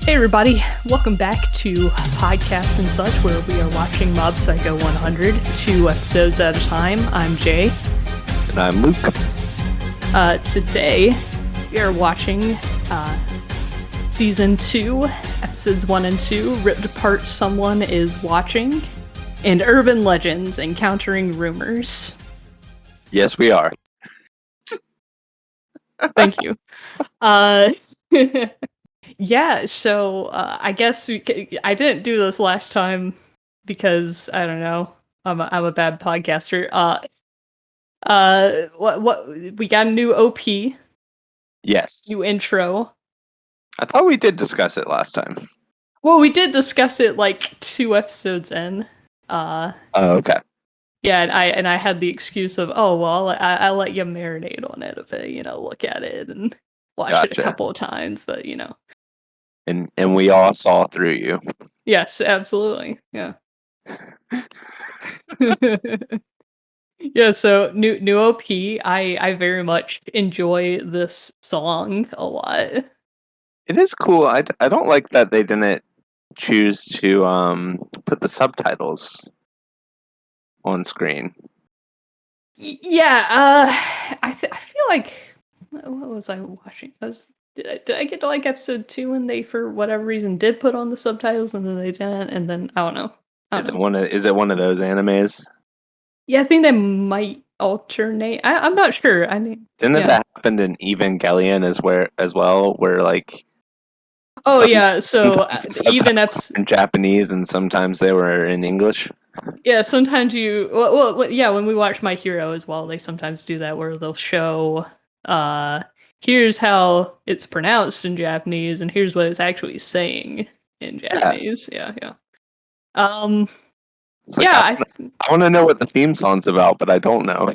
Hey everybody, welcome back to Podcasts and Such, where we are watching Mob Psycho 100, 2 episodes at a time. I'm Jay. And I'm Luke. Today, we are watching Season 2, Episodes 1 and 2, Ripped Apart Someone is Watching, and Urban Legends, Encountering Rumors. Yes, we are. Thank you. Yeah, so I guess I didn't do this last time because I don't know. I'm a bad podcaster. What we got a new OP, Yes. new intro. I thought we did discuss it last time. Well, we did discuss it like 2 episodes in. Oh, okay. Yeah, and I had the excuse of, oh well, I let you marinate on it a bit, look at it and watch it a couple of times, but And we all saw through you. Yes, absolutely. Yeah. Yeah, so new OP. I very much enjoy this song a lot. It is cool. I don't like that they didn't choose to put the subtitles on screen. Yeah, I feel like what was I watching? Did I get to like episode 2 and they for whatever reason did put on the subtitles and then they didn't, and then I don't know. Is it one of those animes? Yeah, I think they might alternate. I'm not sure. Didn't that happen in Evangelion as well, where like so even in Japanese and sometimes they were in English. Yeah, sometimes when we watch My Hero as well, they sometimes do that where they'll show here's how it's pronounced in Japanese and here's what it's actually saying in Japanese. Yeah. I want to know what the theme song's about, but I don't know.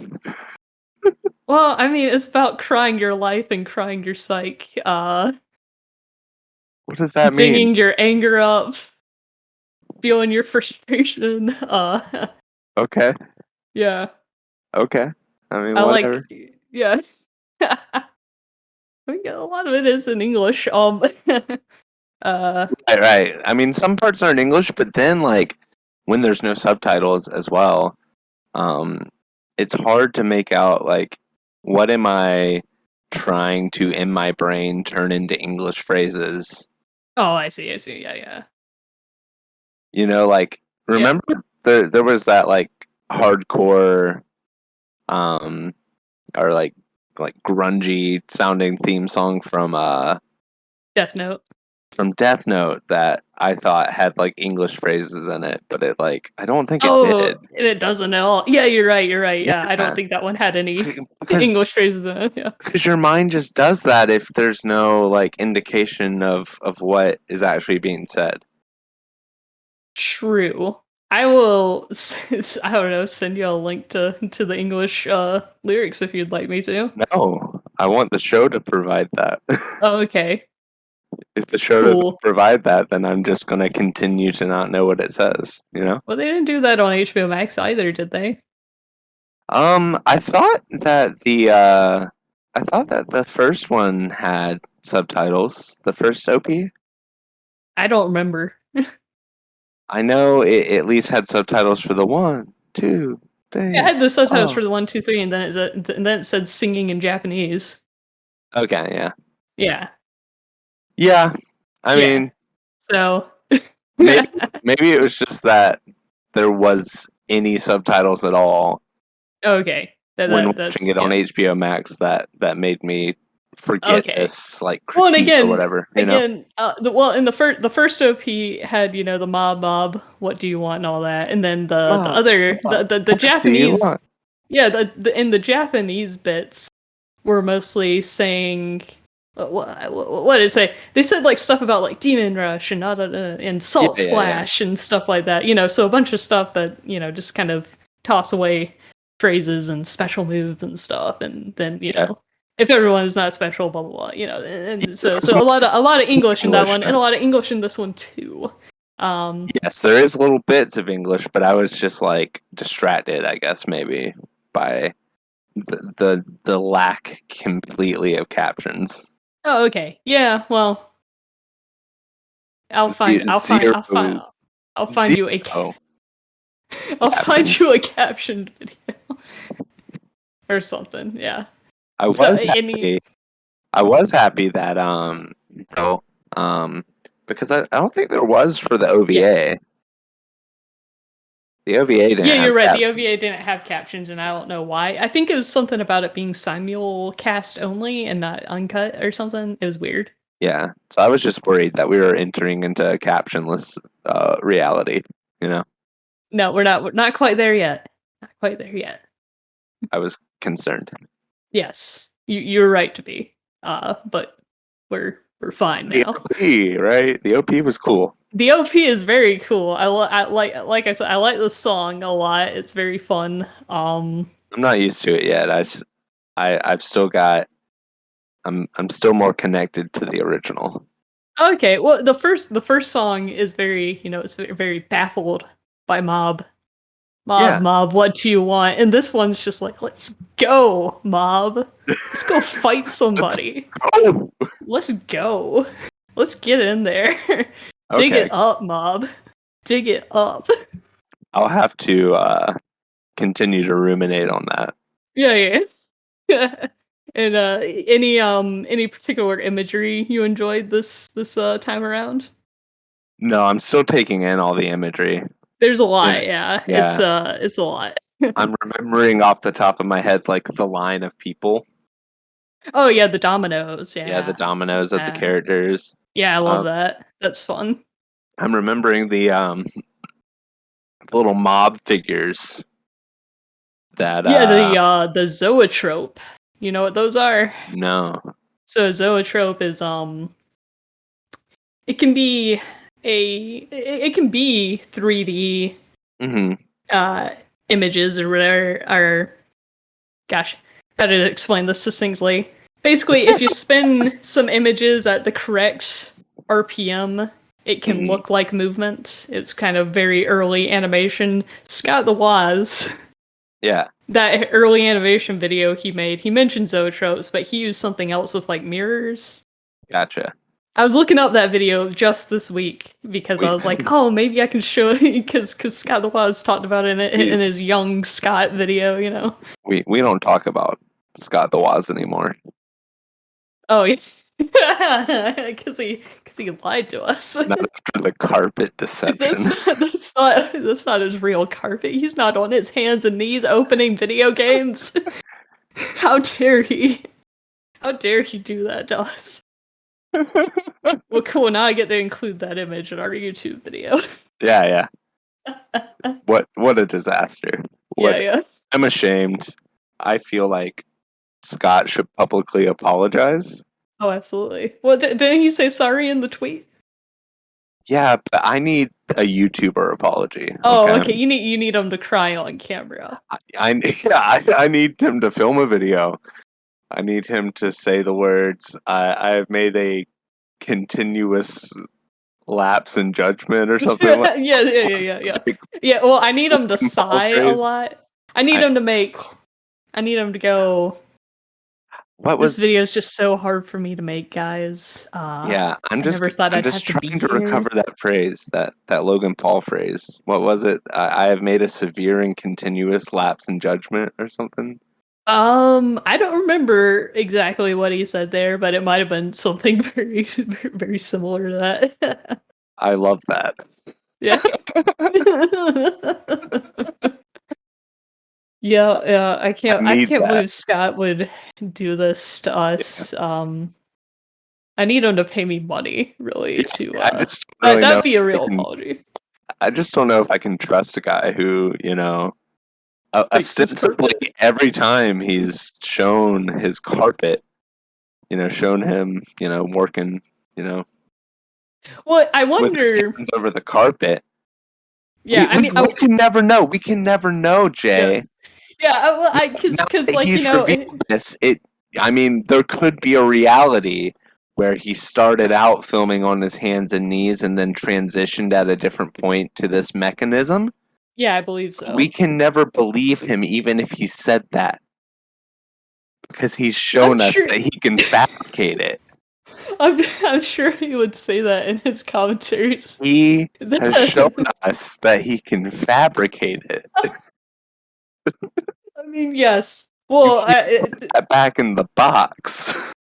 Well, I mean, it's about crying your life and crying your psyche. What does that mean? Digging your anger up, feeling your frustration. Okay. Yeah. Okay. I mean, whatever. Yes. I mean, a lot of it is in English. Right. I mean, some parts are in English, but then like when there's no subtitles as well, it's hard to make out like what am I trying to in my brain turn into English phrases. Oh, I see. Yeah. Like remember there was that like hardcore or like grungy sounding theme song from Death Note. From Death Note that I thought had like English phrases in it, but it like I don't think it did. It doesn't at all. Yeah, you're right. Yeah, I don't think that one had any English phrases in it. Yeah, because your mind just does that if there's no like indication of what is actually being said. True. I will. I don't know. Send you a link to the English lyrics if you'd like me to. No, I want the show to provide that. Oh, okay. If the show doesn't provide that, then I'm just going to continue to not know what it says, Well, they didn't do that on HBO Max either, did they? I thought that the first one had subtitles. The first OP. I don't remember. I know it at least had subtitles for the 1, 2, 3. It had the subtitles for the 1, 2, 3, and then it said singing in Japanese. Okay, yeah. Yeah. Yeah, I mean, so maybe it was just that there was any subtitles at all. Okay, when watching it on HBO Max, that made me forget this like critique well, and again, or whatever. In the first OP had the mob, what do you want and all that, and then the Japanese, in the Japanese bits were mostly saying. What did it say? They said like stuff about like Demon Rush and Salt Splash and stuff like that. So a bunch of stuff that just kind of toss away phrases and special moves and stuff, and then if everyone is not special, blah blah blah. And so a lot of English in that one, and a lot of English in this one too. Yes, there is little bits of English, but I was just like distracted, I guess maybe by the lack completely of captions. Oh, okay. Yeah, well, I'll find you a captioned video or something. Yeah. I was happy that because I don't think there was for the OVA. Yes. The OVA didn't. Yeah, you're right. The OVA didn't have captions, and I don't know why. I think it was something about it being simulcast only and not uncut or something. It was weird. Yeah, so I was just worried that we were entering into a captionless reality. You know. No, we're not. We're not quite there yet. Not quite there yet. I was concerned. Yes, you're right to be. But we're fine now. The OP, right? The OP was cool. The OP is very cool. I like I said, I like the song a lot. It's very fun. I'm not used to it yet. I've still got. I'm still more connected to the original. Okay, well the first song is very, it's very baffled by Mob. Mob, what do you want? And this one's just like, let's go, Mob. Let's go fight somebody. Let's go. Let's get in there. Dig it up, Mob. Dig it up. I'll have to continue to ruminate on that. Yeah, yes. And any particular imagery you enjoyed this time around? No, I'm still taking in all the imagery. There's a lot, yeah. It's a lot. I'm remembering off the top of my head like the line of people. Oh yeah, the dominoes, yeah. Yeah, the dominoes of the characters. Yeah, I love that. That's fun. I'm remembering the little mob figures that the zoetrope. You know what those are? No. So zoetrope is it can be 3D images or whatever. Gosh, how to explain this succinctly? Basically, if you spin some images at the correct RPM, it can look like movement. It's kind of very early animation. Scott the Woz. Yeah. That early animation video he made, he mentioned zoetropes, but he used something else with like mirrors. Gotcha. I was looking up that video just this week because I was like, oh, maybe I can show it because Scott the Woz talked about it in his young Scott video, We don't talk about Scott the Woz anymore. Oh, yes. Because he lied to us. Not after the carpet deception. That's not his real carpet. He's not on his hands and knees opening video games. How dare he? How dare he do that to us? Well, cool. Now I get to include that image in our YouTube video. Yeah. What a disaster. I'm ashamed. I feel like Scott should publicly apologize. Oh, absolutely. Well, didn't he say sorry in the tweet? Yeah, but I need a YouTuber apology. Oh, okay. You need him to cry on camera. I need him to film a video. I need him to say the words, I've made a continuous lapse in judgment or something like that. Yeah. Yeah, well, I need him to sigh a lot. I need him to go, this video is just so hard for me to make, guys. I'm just trying to recover that phrase, that Logan Paul phrase. What was it? I have made a severe and continuous lapse in judgment or something. I don't remember exactly what he said there, but it might have been something very, very similar to that. I love that. Yeah. Yeah, I can't believe Scott would do this to us. Yeah. I need him to pay me money, really, that'd be a real apology. I just don't know if I can trust a guy who, ostensibly every time he's shown his carpet, shown him, working, Well, I wonder with his hands over the carpet. Yeah, we can never know. We can never know, Jay. Yeah, because like he's revealed this. There could be a reality where he started out filming on his hands and knees and then transitioned at a different point to this mechanism. Yeah, I believe so. We can never believe him, even if he said that, because he's shown us that he can fabricate it. I'm sure he would say that in his commentaries. He has shown us that he can fabricate it. I mean, yes. Well, put that back in the box.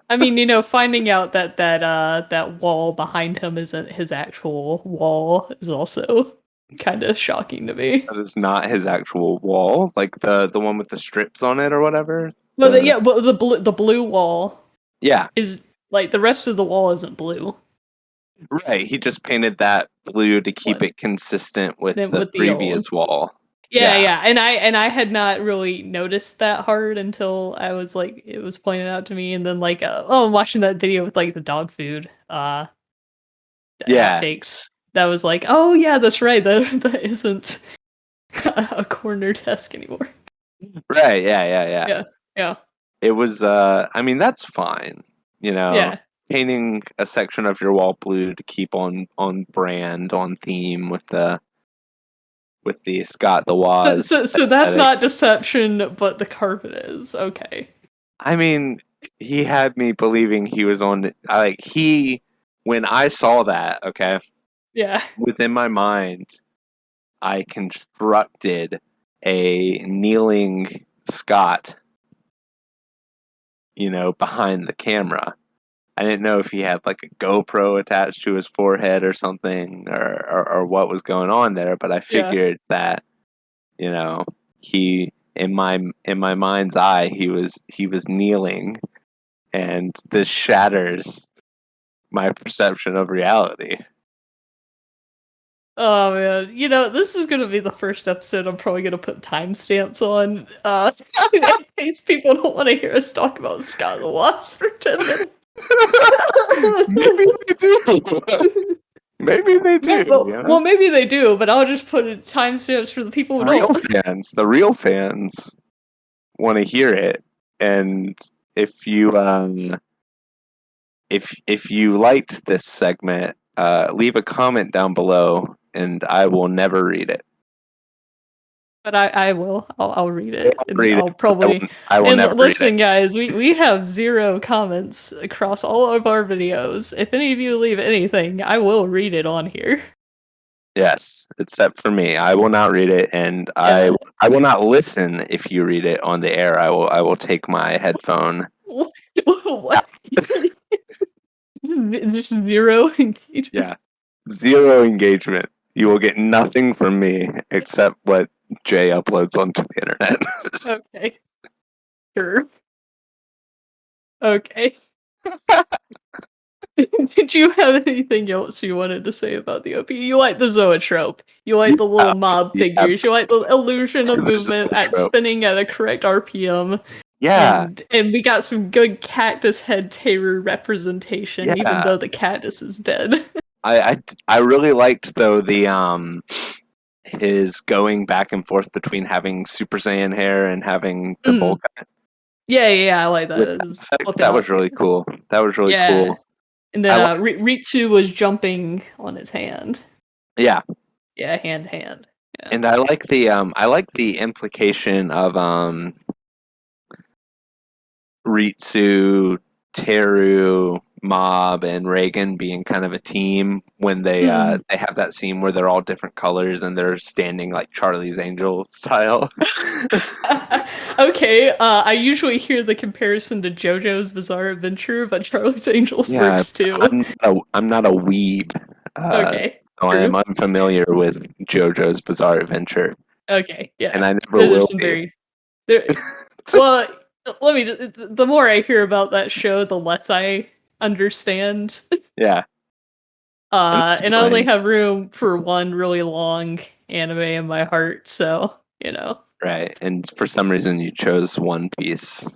I mean, finding out that wall behind him isn't his actual wall is also kind of shocking to me. That is not his actual wall, like the one with the strips on it or whatever. Well, the blue wall. Yeah, is like the rest of the wall isn't blue. Right, he just painted that blue to keep it consistent with the previous wall. Yeah, and I had not really noticed that hard until I was like, it was pointed out to me, and then like, I'm watching that video with like the dog food, outtakes. That was like, oh yeah, that's right. That isn't a corner desk anymore. Right. Yeah. It was. I mean, that's fine. Yeah. Painting a section of your wall blue to keep on brand, on theme with the Scott the Woz. So that's not deception, but the carpet is okay. I mean, he had me believing he was on. When I saw that, okay. Yeah. Within my mind, I constructed a kneeling Scott, behind the camera. I didn't know if he had like a GoPro attached to his forehead or something, or what was going on there. But I figured that, he in my mind's eye he was kneeling, and this shatters my perception of reality. Oh man, this is gonna be the first episode I'm probably gonna put timestamps on, in case people don't want to hear us talk about Scott the Woz for 10 minutes. Maybe they do. Maybe they do. Well, maybe they do, but I'll just put timestamps for the people who don't. The real fans want to hear it, and if you if you liked this segment, leave a comment down below, and I will never read it. But I will. I'll read it. I'll probably. I will never listen, read it. Guys, we have 0 comments across all of our videos. If any of you leave anything, I will read it on here. Yes, except for me. I will not read it, and I will not listen if you read it on the air. I will take my headphone. What? Just 0 engagement. Yeah, 0 engagement. You will get nothing from me except what Jay uploads onto the internet. Okay. Sure. Okay. Did you have anything else you wanted to say about the OP? You like the zoetrope. You like the little mob figures. You like the illusion of movement spinning at a correct RPM. Yeah. And we got some good cactus head terror representation, even though the cactus is dead. I really liked though his going back and forth between having Super Saiyan hair and having the bowl cut. Yeah, I like that. That was really cool. That was really cool. And then Ritsu was jumping on his hand. Yeah. Yeah, hand. Yeah. And I like the implication of Ritsu, Teru, Mob, and Reagan being kind of a team when they have that scene where they're all different colors and they're standing like Charlie's Angel style. Okay, I usually hear the comparison to JoJo's Bizarre Adventure, but Charlie's Angels works too. I'm not a weeb. Okay. So I am unfamiliar with JoJo's Bizarre Adventure. Okay, yeah. And I never will be. Well, the more I hear about that show, the less I understand. Yeah. And I only have room for one really long anime in my heart, so, Right, and for some reason you chose One Piece.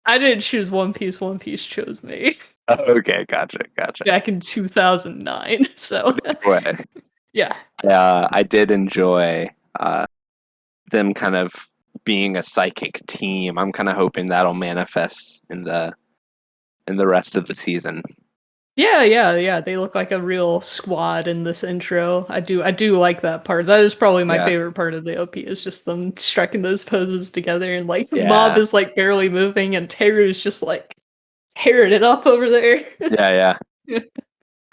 I didn't choose One Piece, One Piece chose me. Okay, gotcha. Back in 2009, so... Anyway. Yeah. I did enjoy them kind of being a psychic team. I'm kind of hoping that'll manifest in the rest of the season. Yeah. They look like a real squad in this intro. I do like that part. That is probably my favorite part of the OP. Is just them striking those poses together, and like Mob is like barely moving, and Teru's just like tearing it up over there. Yeah.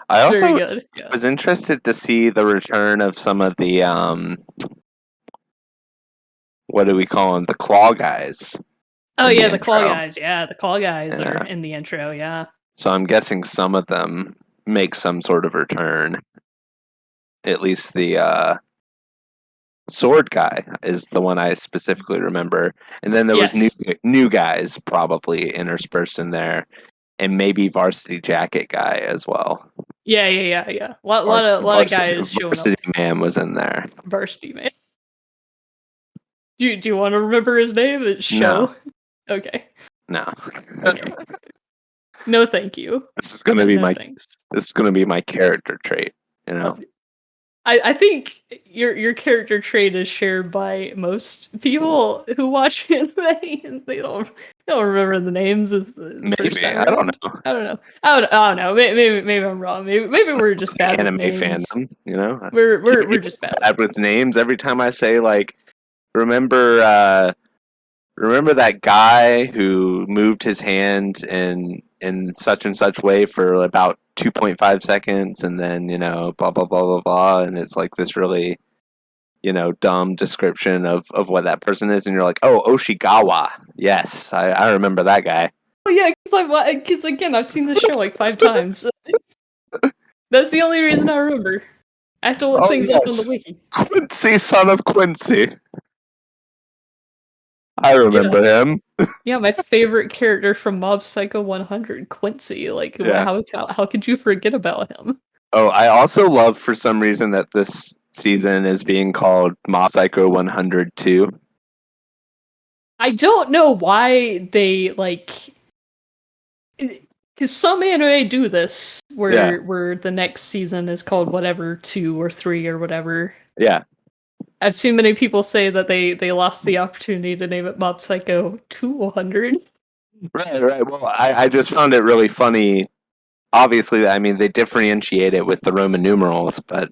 I also Yeah. was interested to see the return of some of the what do we call them? The claw guys. Oh yeah, the claw guys. Yeah, the claw guys are in the intro. Yeah. So I'm guessing some of them make some sort of return. At least the sword guy is the one I specifically remember, and then there was new guys probably interspersed in there, and maybe varsity jacket guy as well. Yeah. A lot of guys showing up. Varsity man was in there. Varsity man. Do you want to remember his name? It's Show. No. Okay. No. Okay. No, thank you. This is gonna be This is gonna be my character trait. You know. I think your character trait is shared by most people who watch anime. They don't remember the names of the first time. I don't know. Maybe I'm wrong. Maybe we're just bad anime with names. Fandom. You know, we're just bad with names. Every time I say like, remember that guy who moved his hand in such and such way for about 2.5 seconds, and then blah blah blah blah blah, and it's like this really dumb description of what that person is, and you're like, oh, Oshigawa, yes, I remember that guy. Oh yeah, because again, I've seen this show like 5 times. That's the only reason I remember. I have to look things up on the wiki. Quincy, son of Quincy. I remember him. Yeah, my favorite character from Mob Psycho 100, Quincy. Like, how could you forget about him? Oh, I also love for some reason that this season is being called Mob Psycho 102. I don't know why they because some anime do this where the next season is called whatever 2 or 3 or whatever. Yeah. I've seen many people say that they lost the opportunity to name it Mob Psycho 200. Right. Well, I just found it really funny. Obviously, I mean, they differentiate it with the Roman numerals, but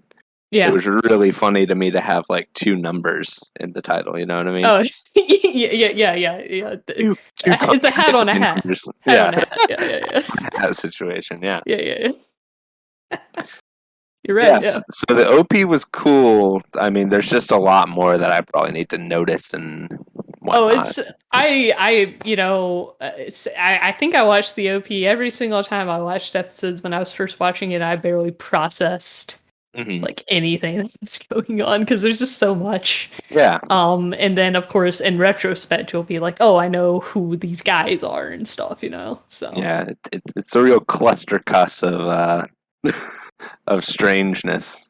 it was really funny to me to have like 2 numbers in the title. You know what I mean? Oh, yeah. It's a hat on a hat. Hat on a hat. Yeah. That situation, yeah. Yeah. You're right. Yeah. So the OP was cool. I mean, there's just a lot more that I probably need to notice and whatnot. I think I watched the OP every single time I watched episodes. When I was first watching it, I barely processed like anything that's going on because there's just so much. Yeah. And then of course in retrospect you'll be like, oh, I know who these guys are and stuff. So yeah, it's a real cluster cuss of of strangeness.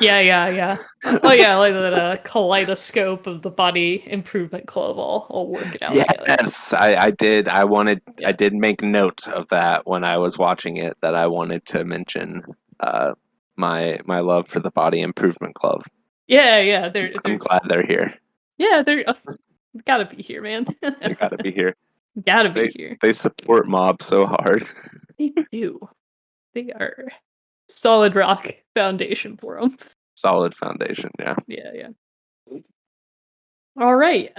Yeah. Oh yeah, like that kaleidoscope of the Body Improvement Club all working out. Yes, together. I did. I did make note of that when I was watching it, that I wanted to mention my love for the Body Improvement Club. Yeah. I'm glad they're here. Yeah, they're gotta be here, man. They gotta be here. Here. They support Mob so hard. They do. They are solid rock foundation for them. Solid foundation, yeah. Yeah. All right.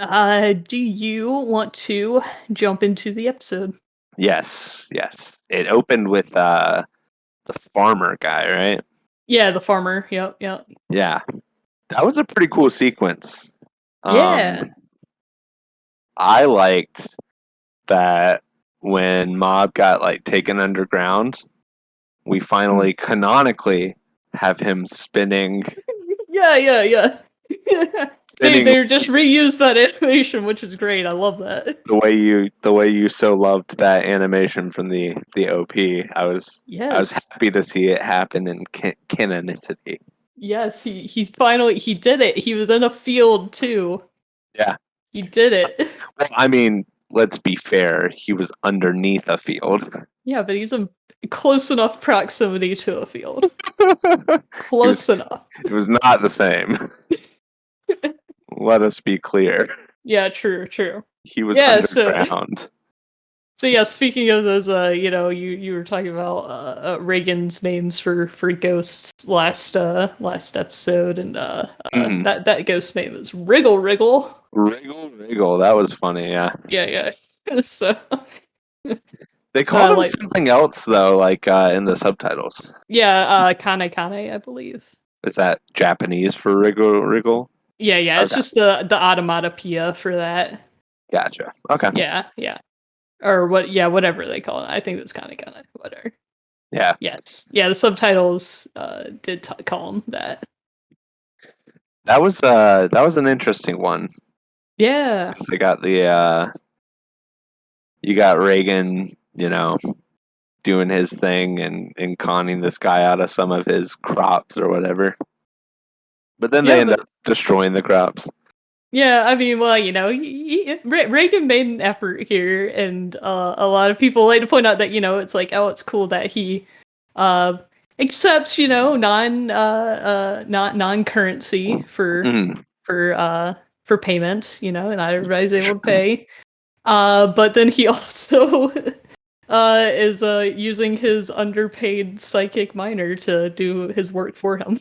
Do you want to jump into the episode? Yes. It opened with the farmer guy, right? Yeah, the farmer. Yep. Yeah. That was a pretty cool sequence. Yeah. I liked that when Mob got taken underground, we finally canonically have him spinning. Yeah. They just reused that animation, which is great. I love that. The way you so loved that animation from the OP. I was happy to see it happen in canonicity. Yes, he finally did it. He was in a field too. Yeah. He did it. Well, I mean, let's be fair. He was underneath a field. Yeah, but he's in close enough proximity to a field. Close enough. It was not the same. Let us be clear. Yeah, true. He was underground. So yeah, speaking of those, you were talking about Reagan's names for ghosts last episode, and that ghost name is Wriggle. Wriggle. That was funny. Yeah. Yeah. So They called him something else though, like in the subtitles. Yeah, Kane, I believe. Is that Japanese for wriggle? Yeah, yeah. It's just the automatopoeia for that. Gotcha. Okay. Yeah, yeah. Or what? Yeah, whatever they call it. I think it's Kane, whatever. Yeah. Yes. Yeah, the subtitles did call him that. That was an interesting one. Yeah. They got the you got Reagan, doing his thing and conning this guy out of some of his crops or whatever. But then they end up destroying the crops. Yeah, I mean, well, Reagan made an effort here, and a lot of people like to point out that it's like, oh, it's cool that he accepts non currency for payments, and not everybody's able to pay. But then he also is using his underpaid psychic miner to do his work for him.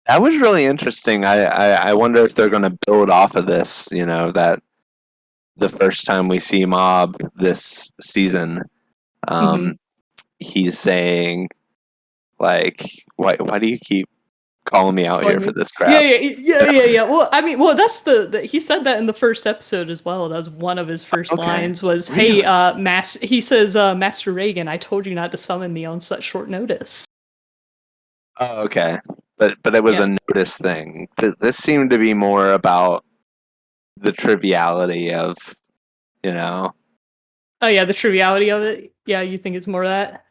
That was really interesting. I wonder if they're going to build off of this, that the first time we see Mob this season, he's saying, like, why do you keep calling me out here for this crap? Yeah. Well, I mean, that's he said that in the first episode as well. That was one of his first lines was, really? Hey, he says, Master Reagan, I told you not to summon me on such short notice. Oh, okay. But it was a notice thing. This seemed to be more about the triviality of, Oh yeah, the triviality of it. Yeah, you think it's more of that?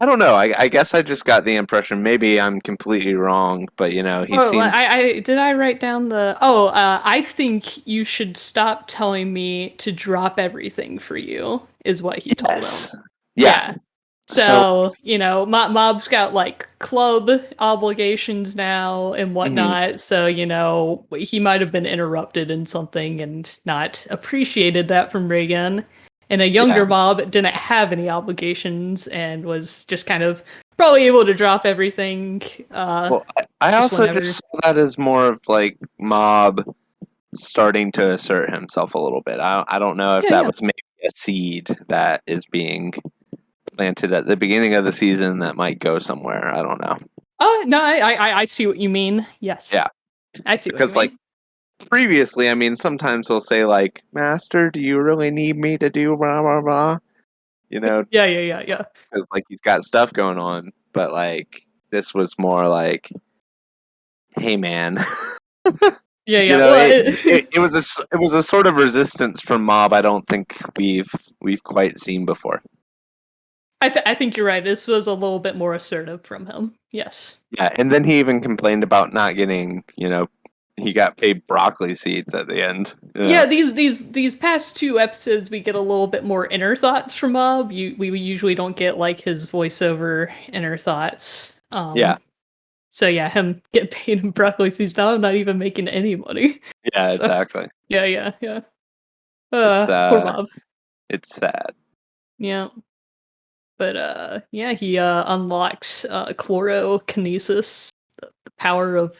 I don't know. I guess I just got the impression. Maybe I'm completely wrong, but he seems. Did I write down the? I think you should stop telling me to drop everything for you. Is what he told him. Yeah. So, Mob's got like club obligations now and whatnot. So, he might have been interrupted in something and not appreciated that from Reagan. And a younger Mob didn't have any obligations and was just kind of probably able to drop everything. Well, I also just saw that as more of like Mob starting to assert himself a little bit. I don't know if that was maybe a seed that is being planted at the beginning of the season that might go somewhere. I don't know. Oh no, I see what you mean. Yes. Yeah. I see because what you mean. Like previously, I mean, sometimes they'll say like, "Master, do you really need me to do blah blah blah?" Yeah. Because like he's got stuff going on, but like this was more like, "Hey, man." Yeah. It was a sort of resistance from Mob. I don't think we've quite seen before. I think you're right. This was a little bit more assertive from him. Yes. Yeah, and then he even complained about not getting, he got paid broccoli seeds at the end. Yeah, these past two episodes, we get a little bit more inner thoughts from Mob. We usually don't get like his voiceover inner thoughts. Yeah. So yeah, him getting paid in broccoli seeds now, I'm not even making any money. Yeah, exactly. Yeah. Poor Mob. It's sad. Yeah. But he unlocks chlorokinesis, the power of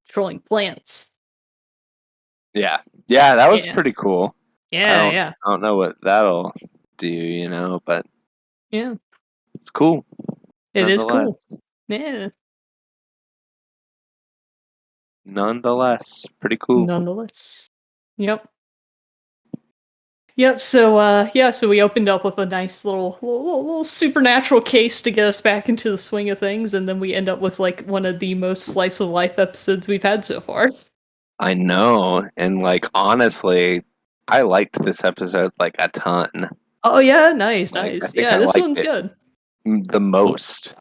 controlling plants. Yeah, that was pretty cool. Yeah. I don't know what that'll do, but yeah, it's cool. It is cool. Yeah. Nonetheless, pretty cool. Nonetheless. Yep. So so we opened up with a nice little supernatural case to get us back into the swing of things, and then we end up with like one of the most slice of life episodes we've had so far. I know, and like honestly, I liked this episode like a ton. Oh yeah, nice. Yeah, this one's good. The most.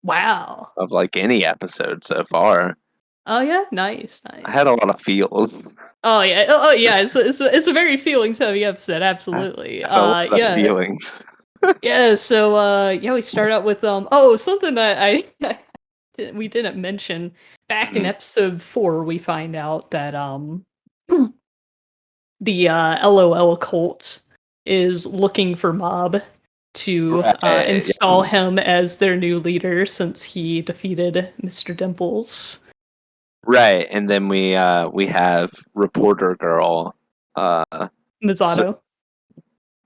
Wow. Of like any episode so far. Oh yeah, nice. I had a lot of feels. Oh yeah, it's a very feelings heavy episode. Absolutely. Feelings. Yeah. So we start out with something that we didn't mention back in episode 4. We find out that the LOL cult is looking for Mob to install him as their new leader since he defeated Mr. Dimples. Right, and then we have reporter girl Misato.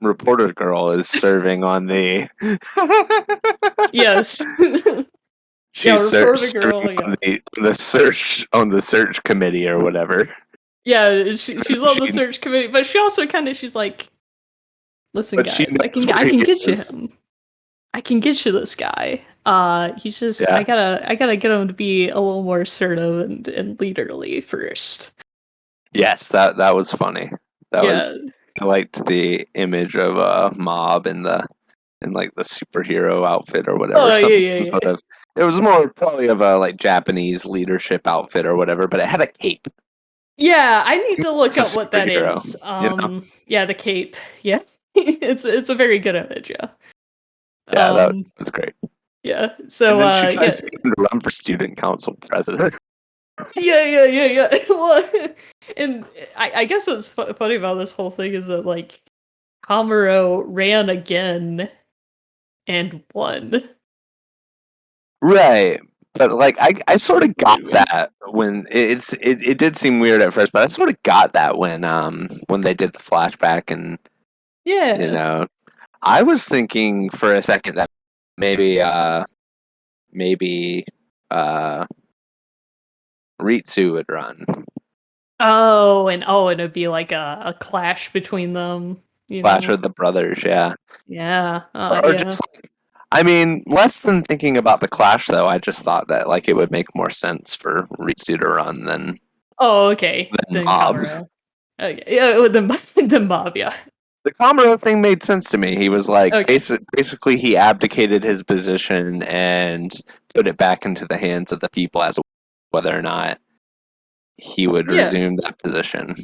reporter girl is serving on the. Yes. She's reporter girl. On the search committee or whatever. Yeah, she's on the search committee, but she also she's like, listen, guys, I can get you him. I can get you this guy. He's just I gotta get him to be a little more assertive and leaderly first. Yes, that was funny. I liked the image of a mob in like the superhero outfit or whatever. Oh, It was more probably of a like Japanese leadership outfit or whatever, but it had a cape. Yeah, I need to look up what that is. Yeah, the cape. Yeah, it's a very good image. Yeah. Yeah, that was great. Yeah. So and then she tries to run for student council president. Yeah. Well, and I guess what's funny about this whole thing is that like Kamuro ran again and won. Right. But like I sort of got that when it did seem weird at first, but I sort of got that when they did the flashback and I was thinking for a second that maybe Ritsu would run. And it'd be like a clash between them. Clash of the brothers, yeah. Yeah. Just I mean, less than thinking about the clash though, I just thought that like it would make more sense for Ritsu to run than than Mob. Okay. Yeah, the Mob, yeah. The Kamuro thing made sense to me. He was like basically he abdicated his position and put it back into the hands of the people as to whether or not he would resume that position.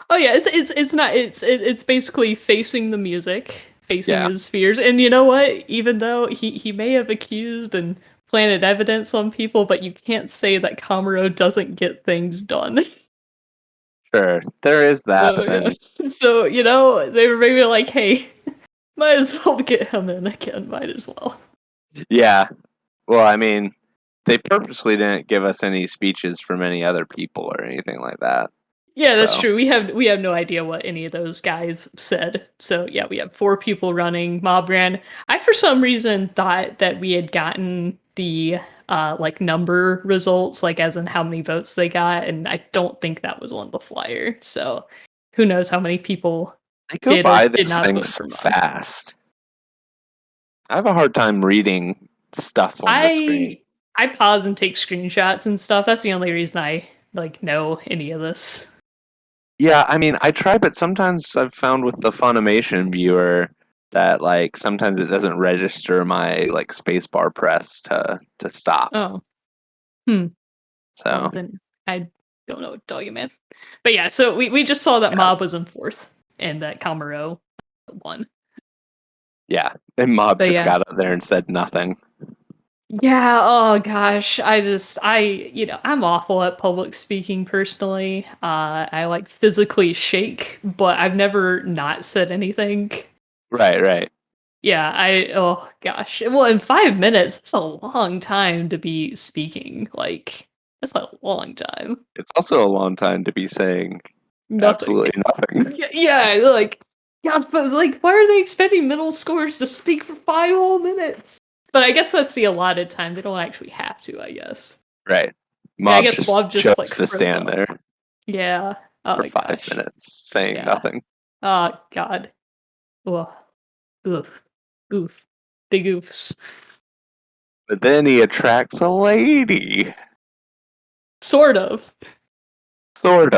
Oh yeah, it's basically facing the music, facing his fears, and you know what? Even though he may have accused and planted evidence on people, but you can't say that Kamuro doesn't get things done. Sure, there is that. So they were maybe like, "Hey, might as well get him in again. Might as well." Yeah. Well, I mean, they purposely didn't give us any speeches from any other people or anything like that. Yeah, that's true. We have no idea what any of those guys said. So yeah, we have 4 people running. Mob ran. I for some reason thought that we had gotten the like number results, like as in how many votes they got, and I don't think that was on the flyer. So who knows how many people they go by these things so fast. I have a hard time reading stuff on the screen. I pause and take screenshots and stuff. That's the only reason I know any of this. Yeah, I mean, I try, but sometimes I've found with the Funimation viewer that like sometimes it doesn't register my like spacebar press to stop. Oh. So well, then I don't know what to tell you, man. But yeah, so we just saw that Mob was in 4th and that Kamuro won. Yeah, and Mob just got up there and said nothing. Yeah, oh gosh. I'm awful at public speaking personally. I like physically shake, but I've never not said anything. Right. Yeah, oh gosh. Well, in 5 minutes, that's a long time to be speaking. Like, that's a long time. It's also a long time to be saying absolutely nothing. Yeah, like, yeah, but like, why are they expecting middle schoolers to speak for 5 whole minutes? But I guess that's the allotted time. They don't actually have to, I guess. Right. Mob I guess Mob just like to stand there. Yeah. For 5 minutes saying nothing. Oh God. Ugh. Oof. Big oofs. But then he attracts a lady. Sort of. Their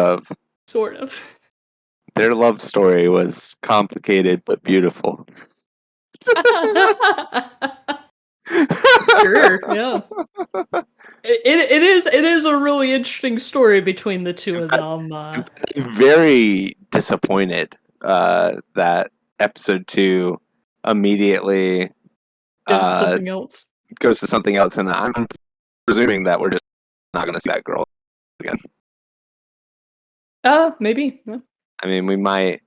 love story was complicated but beautiful. Sure, yeah. It is a really interesting story between the two of them. I'm very disappointed that episode 2 immediately goes to something else. Goes to something else, and I'm presuming that we're just not going to see that girl again. Maybe. Yeah. I mean,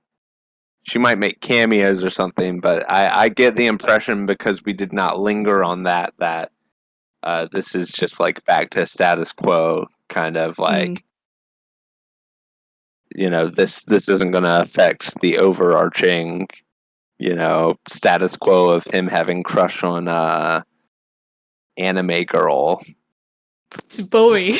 she might make cameos or something, but I get the impression because we did not linger on that this is just like back to status quo, kind of like, this isn't going to affect the overarching status quo of him having crush on anime girl. It's Bowie.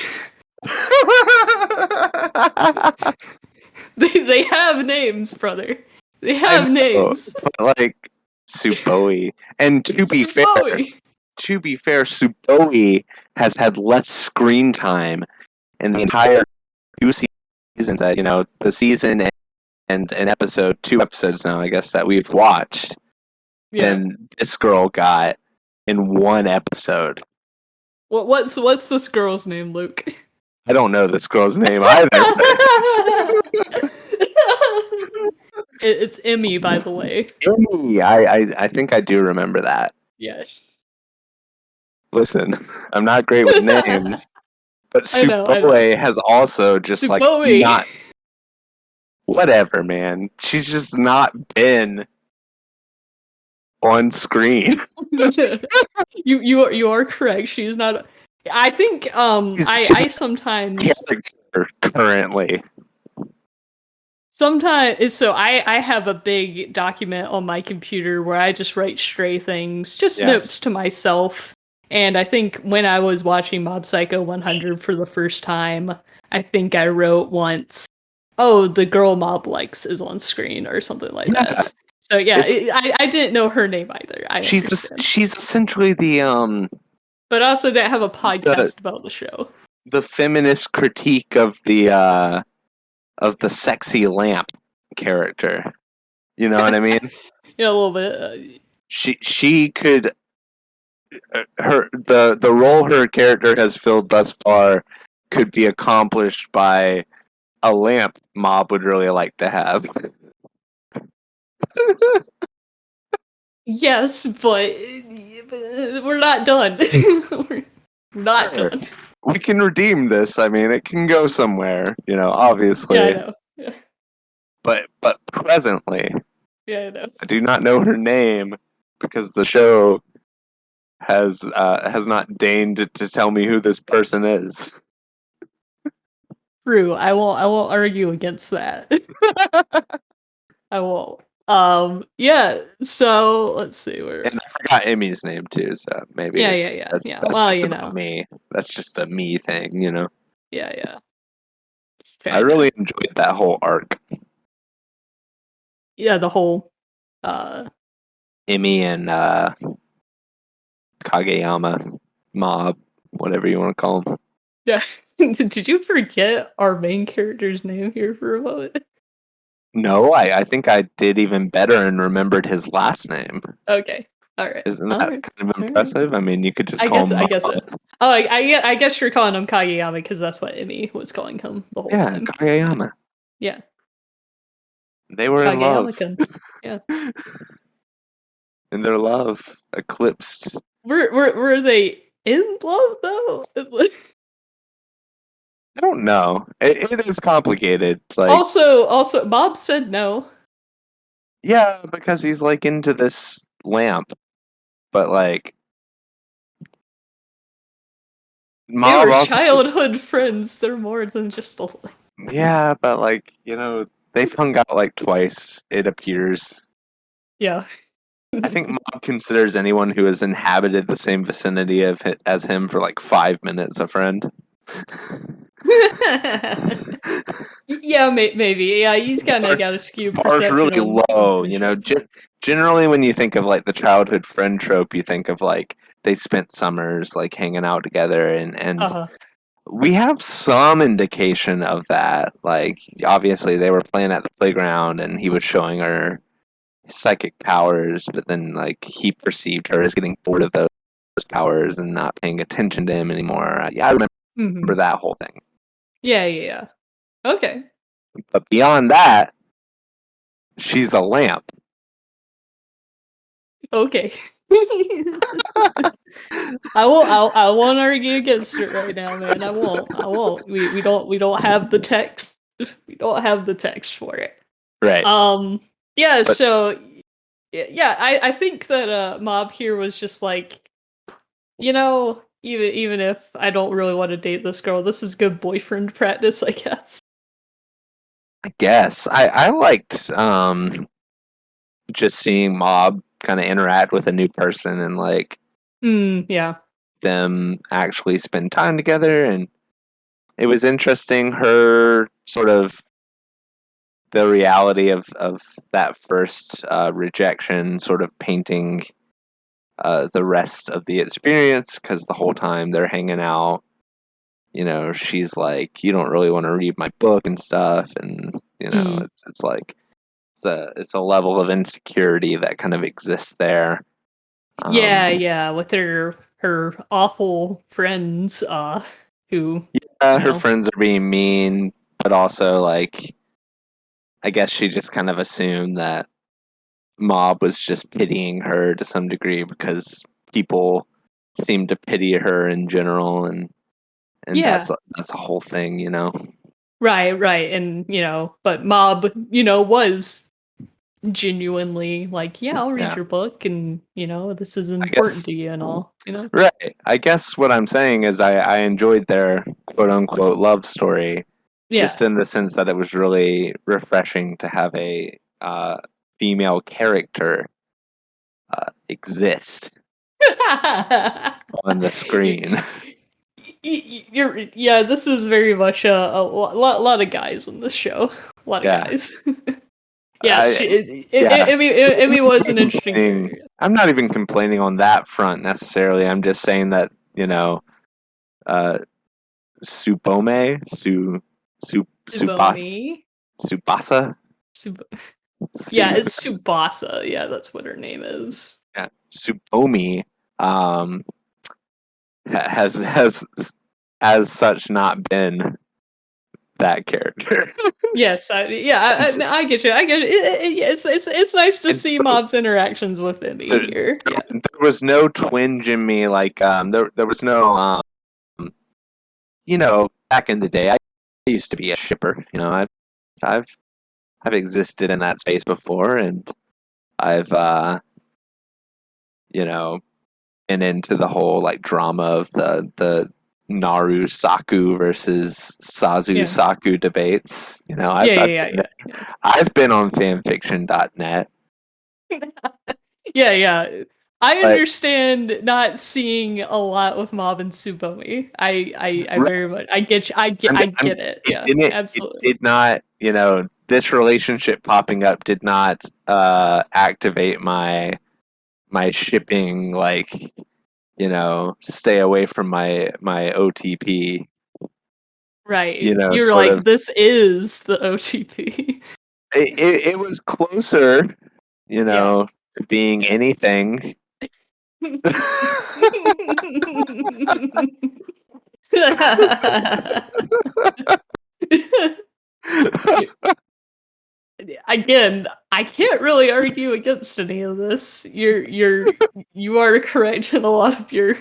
They have names, brother. They have names. But like Suboi. And to be fair, Suboi has had less screen time in the entire 2 seasons that, the season and an episode, 2 episodes now, I guess, that we've watched than this girl got in 1 episode. What's this girl's name, Luke? I don't know this girl's name either. It's Emmy, by the way. Emmy, I think I do remember that. Yes. Listen, I'm not great with names, but Suboi has also just Suboi. not. Whatever, man. She's just not been on screen. You are correct. She's not. I think I sometimes character currently. Sometimes, so I have a big document on my computer where I just write stray things, just notes to myself. And I think when I was watching Mob Psycho 100 for the first time, I think I wrote once, "Oh, the girl Mob likes is on screen" or something like that. So I didn't know her name either. She's essentially the But I also didn't have a podcast about the show. The feminist critique of the sexy lamp character. You know what I mean? Yeah, a little bit. She could the role her character has filled thus far could be accomplished by a lamp Mob would really like to have. Yes, but we're not done. We're not done. We can redeem this. I mean, it can go somewhere, obviously. Yeah, I know. Yeah. But presently, I know. I do not know her name because the show has not deigned to tell me who this person is. True. I won't argue against that. I won't. Yeah, so let's see where. And I forgot Emmy's name too, so maybe. Yeah. That's well, just about me. That's just a me thing, Yeah. I really enjoyed that whole arc. Yeah, the whole Emmy and Kageyama Mob, whatever you want to call them. Yeah. Did you forget our main character's name here for a moment? No, I think I did even better and remembered his last name. Okay. All right. Isn't that kind of impressive? Right. I mean, you could just call him. I guess so. Oh, I guess you're calling him Kageyama because that's what Emmy was calling him the whole time. Yeah, Kageyama. Yeah. They were in love. Yeah. And their love eclipsed. Were they in love though? I don't know. It is complicated. Like also, Bob said no. Yeah, because he's into this lamp, but Mob they were childhood friends. They're more than just a lamp. Yeah, but they've hung out twice. It appears. Yeah. I think Mob considers anyone who has inhabited the same vicinity as him for 5 minutes a friend. Yeah, maybe. Yeah, he's kind of got a skewed perception. Bar's really low, Generally, when you think of the childhood friend trope, you think of they spent summers hanging out together, and we have some indication of that. Obviously, they were playing at the playground, and he was showing her psychic powers, but then he perceived her as getting bored of those powers and not paying attention to him anymore. Yeah, I remember that whole thing. Yeah. Okay. But beyond that, she's a lamp. Okay. I won't argue against it right now, man. I won't. We don't have the text. We don't have the text for it. Right. Yeah, but, so yeah, I think that Mob here was just even if I don't really want to date this girl, this is good boyfriend practice, I guess. I guess. I liked just seeing Mob kind of interact with a new person and like them actually spend time together. And it was interesting, her sort of the reality of that first rejection sort of painting the rest of the experience, because the whole time they're hanging out, she's like, you don't really want to read my book and stuff, and it's like it's a level of insecurity that kind of exists there. With her awful friends who her friends are being mean, but also like I guess she just kind of assumed that Mob was just pitying her to some degree because people seem to pity her in general, and that's the whole thing, Right, and but Mob, was genuinely like, yeah, I'll read your book, and this is important to you and all, Right. I guess what I'm saying is I enjoyed their quote unquote love story, just in the sense that it was really refreshing to have a female character exist on the screen. This is very much a lot of guys in this show. A lot of guys. Yes, Emmy was an interesting character. I'm not even complaining on that front necessarily. I'm just saying that, Subome, Subasa? Yeah, it's Subasa. Yeah, that's what her name is. Yeah, Subome has as such not been that character. Yes, I get you. I get it. It's nice to see Mob's interactions with Emmy here. Yeah. There was no twinge in me, like there was no back in the day I used to be a shipper. I've existed in that space before, and I've been into the whole like drama of the Naru Saku versus Sazu Saku debates. I've been on fanfiction.net. I understand not seeing a lot with Mob and Tsubomi. I very much I get it. Absolutely. It did not, this relationship popping up did not activate my shipping, like, stay away from my OTP. Right. You're like, this is the OTP. It was closer, to being anything. Again, I can't really argue against any of this. You are correct in a lot of your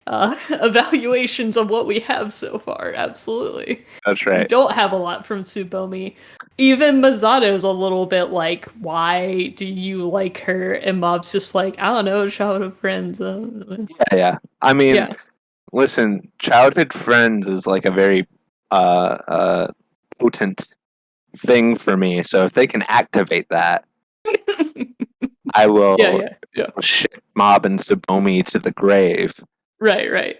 evaluations of what we have so far. Absolutely. That's right. We don't have a lot from Tsubomi. Even Mazato's a little bit like, why do you like her? And Mob's just like, I don't know, childhood friends. Yeah. I mean, listen, childhood friends is like a very potent thing for me. So if they can activate that, I will ship Mob and Tsubomi to the grave. Right.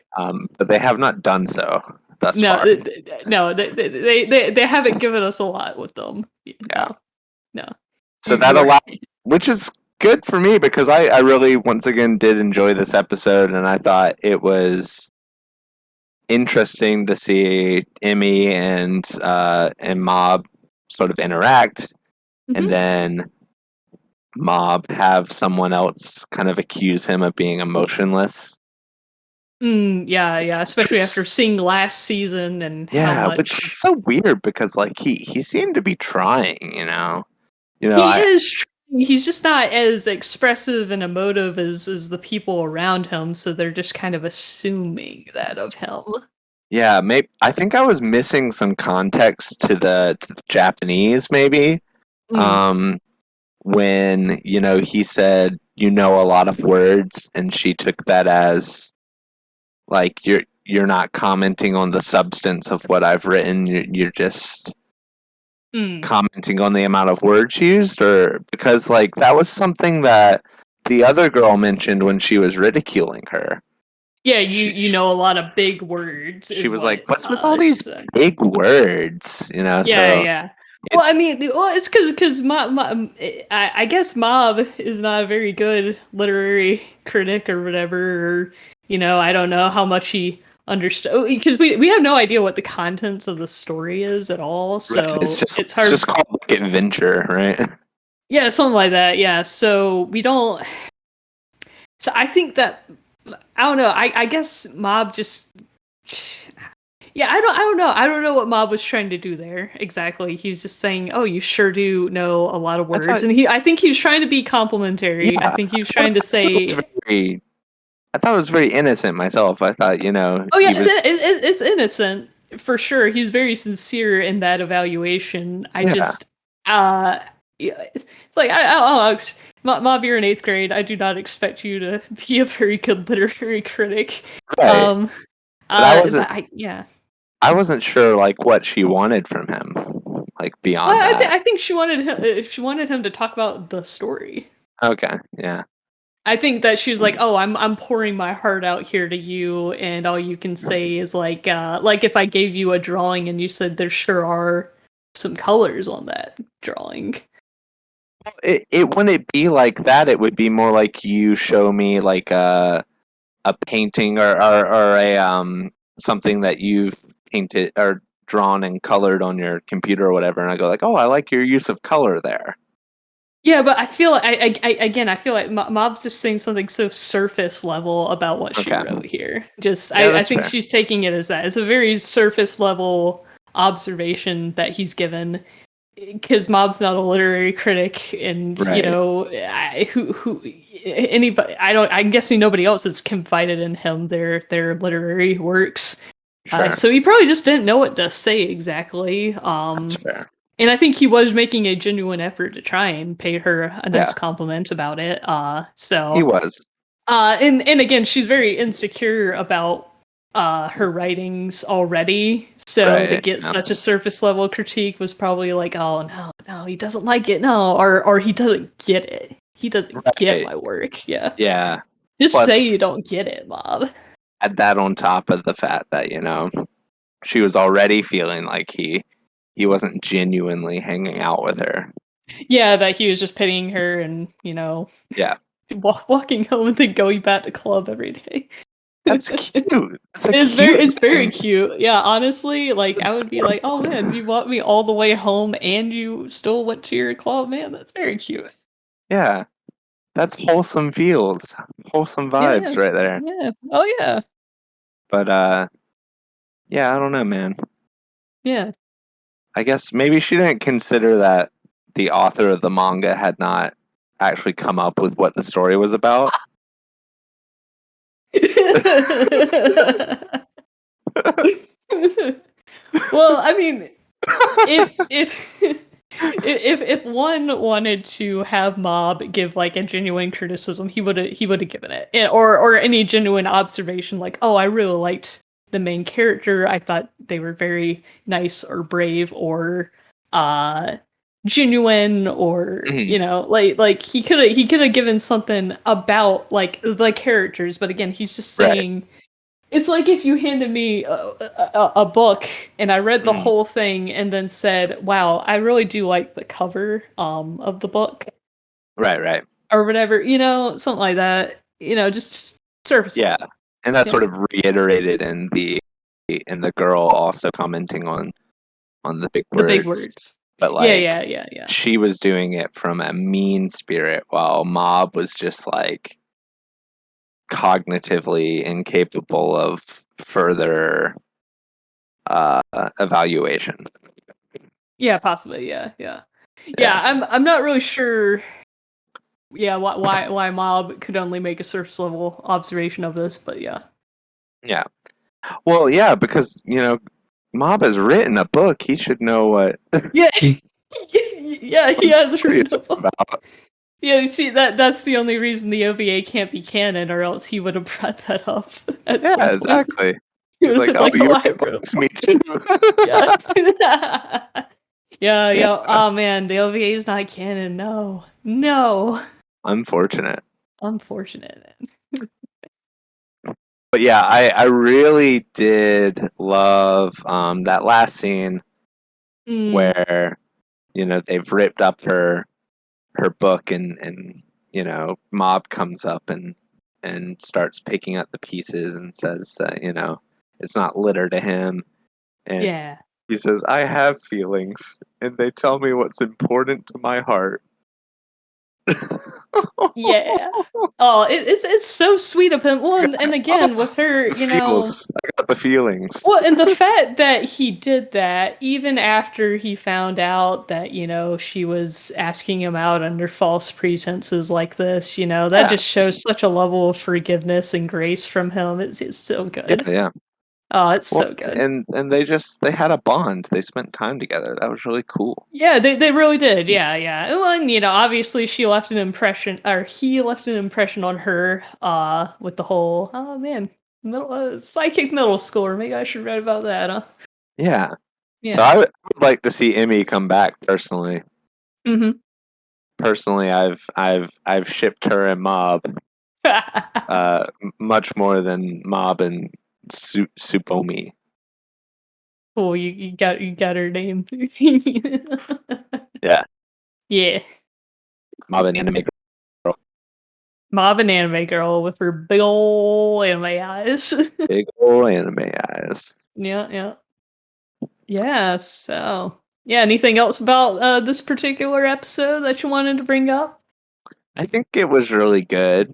But they have not done so thus far. They haven't given us a lot with them. No. So that allowed, which is good for me, because I really, once again, did enjoy this episode, and I thought it was interesting to see Emmy and Mob sort of interact, and then Mob have someone else kind of accuse him of being emotionless. Especially after seeing last season and how much. Which is so weird, because like he seemed to be trying, he is. He's just not as expressive and emotive as the people around him, so they're just kind of assuming that of him. Yeah, maybe I think I was missing some context to the Japanese, maybe. When he said a lot of words, and she took that as like you're not commenting on the substance of what I've written. You're just commenting on the amount of words used, or because like that was something that the other girl mentioned when she was ridiculing her. Yeah, you know a lot of big words. She was like, "What's with all these big words?" You know. Yeah. Well, I mean, it's because I guess Mob is not a very good literary critic or whatever, or I don't know how much he understood, because we have no idea what the contents of the story is at all. So right. It's hard. It's just called like adventure, right? Yeah, something like that. Yeah, so we don't. So I think that I don't know. I guess Mob just. Yeah, I don't know. I don't know what Mob was trying to do there exactly. He was just saying, "Oh, you sure do know a lot of words," I think he was trying to be complimentary. Yeah, I think he was trying to say. I thought it was very innocent myself. I thought, Oh yeah, it's innocent for sure. He's very sincere in that evaluation. It's like I don't know. Mob, you're in 8th grade. I do not expect you to be a very good literary critic. Right. I wasn't sure like what she wanted from him, like beyond that. I think she wanted him to talk about the story. Okay, yeah. I think that she was like, "Oh, I'm pouring my heart out here to you, and all you can say is like if I gave you a drawing and you said there sure are some colors on that drawing." It wouldn't be like that. It would be more like you show me like a painting or a something that you've painted or drawn and colored on your computer or whatever, and I go like, "Oh, I like your use of color there." Yeah, but I feel I feel like Mob's just saying something so surface level about what she wrote here. I think fair. She's taking it as that. It's a very surface level observation that he's given, because Mob's not a literary critic, and anybody. I'm guessing nobody else has confided in him their literary works. Sure. So he probably just didn't know what to say exactly. That's fair. And I think he was making a genuine effort to try and pay her a nice compliment about it. So he was. And again, she's very insecure about her writings already. So to get such a surface level critique was probably like, "Oh no, he doesn't like it, no," or he doesn't get it. He doesn't get my work. Yeah. Yeah. Just say you don't get it, Mob. Add that on top of the fact that she was already feeling like he wasn't genuinely hanging out with her. Yeah, that he was just pitying her and, walking home and then going back to club every day. That's cute. It's very cute. Yeah, honestly, like I would be like, "Oh man, you brought me all the way home and you still went to your club, man. That's very cute." Yeah. That's wholesome feels. Wholesome vibes right there. Yeah. Oh yeah. But yeah, I don't know, man. Yeah. I guess maybe she didn't consider that the author of the manga had not actually come up with what the story was about. Well, I mean, if one wanted to have Mob give like a genuine criticism, he would have given it, or any genuine observation, like, "Oh, I really liked the main character. I thought they were very nice or brave or genuine, or like he could have given something about like the characters." But again, he's just saying it's like if you handed me a book and I read the whole thing and then said, "Wow, I really do like the cover of the book." Right. Or whatever, something like that. Just surface. Yeah. And that sort of reiterated in the girl also commenting on the big words. The big words. But like yeah. She was doing it from a mean spirit while Mob was just like cognitively incapable of further evaluation. Yeah, possibly. Yeah. I'm not really sure. Yeah, why Mob could only make a surface level observation of this, but yeah. Yeah. Well, yeah, because Mob has written a book. He should know what. Yeah. Yeah, he has written a book. Yeah, you see that's the only reason the OVA can't be canon, or else he would have brought that up. Yeah, exactly. He's like, "Oh, you books, me too." Yeah. Yeah. Oh man, the OVA is not canon. No. Unfortunate. Unfortunate. But yeah, I really did love that last scene where they've ripped up her book and Mob comes up and starts picking up the pieces and says it's not litter to him, and he says, I have feelings and they tell me what's important to my heart. Yeah. Oh, it's so sweet of him. Well, and again with her, I got the feelings. Well, and the fact that he did that even after he found out that she was asking him out under false pretenses like this, that just shows such a level of forgiveness and grace from him. It's so good. Yeah. Oh, it's so good. And they had a bond. They spent time together. That was really cool. Yeah, they really did. Yeah. And obviously she left an impression, or he left an impression on her with the whole, oh man, psychic middle schooler. Maybe I should write about that, huh? Yeah. So I would like to see Emmy come back personally. Mm-hmm. Personally, I've shipped her and Mob much more than Mob and Supomi. Oh, you got her name. Yeah. Yeah. Mob and Anime Girl. Mob and Anime Girl with her big ol' anime eyes. Big ol' anime eyes. Yeah. Yeah, so yeah, anything else about this particular episode that you wanted to bring up? I think it was really good.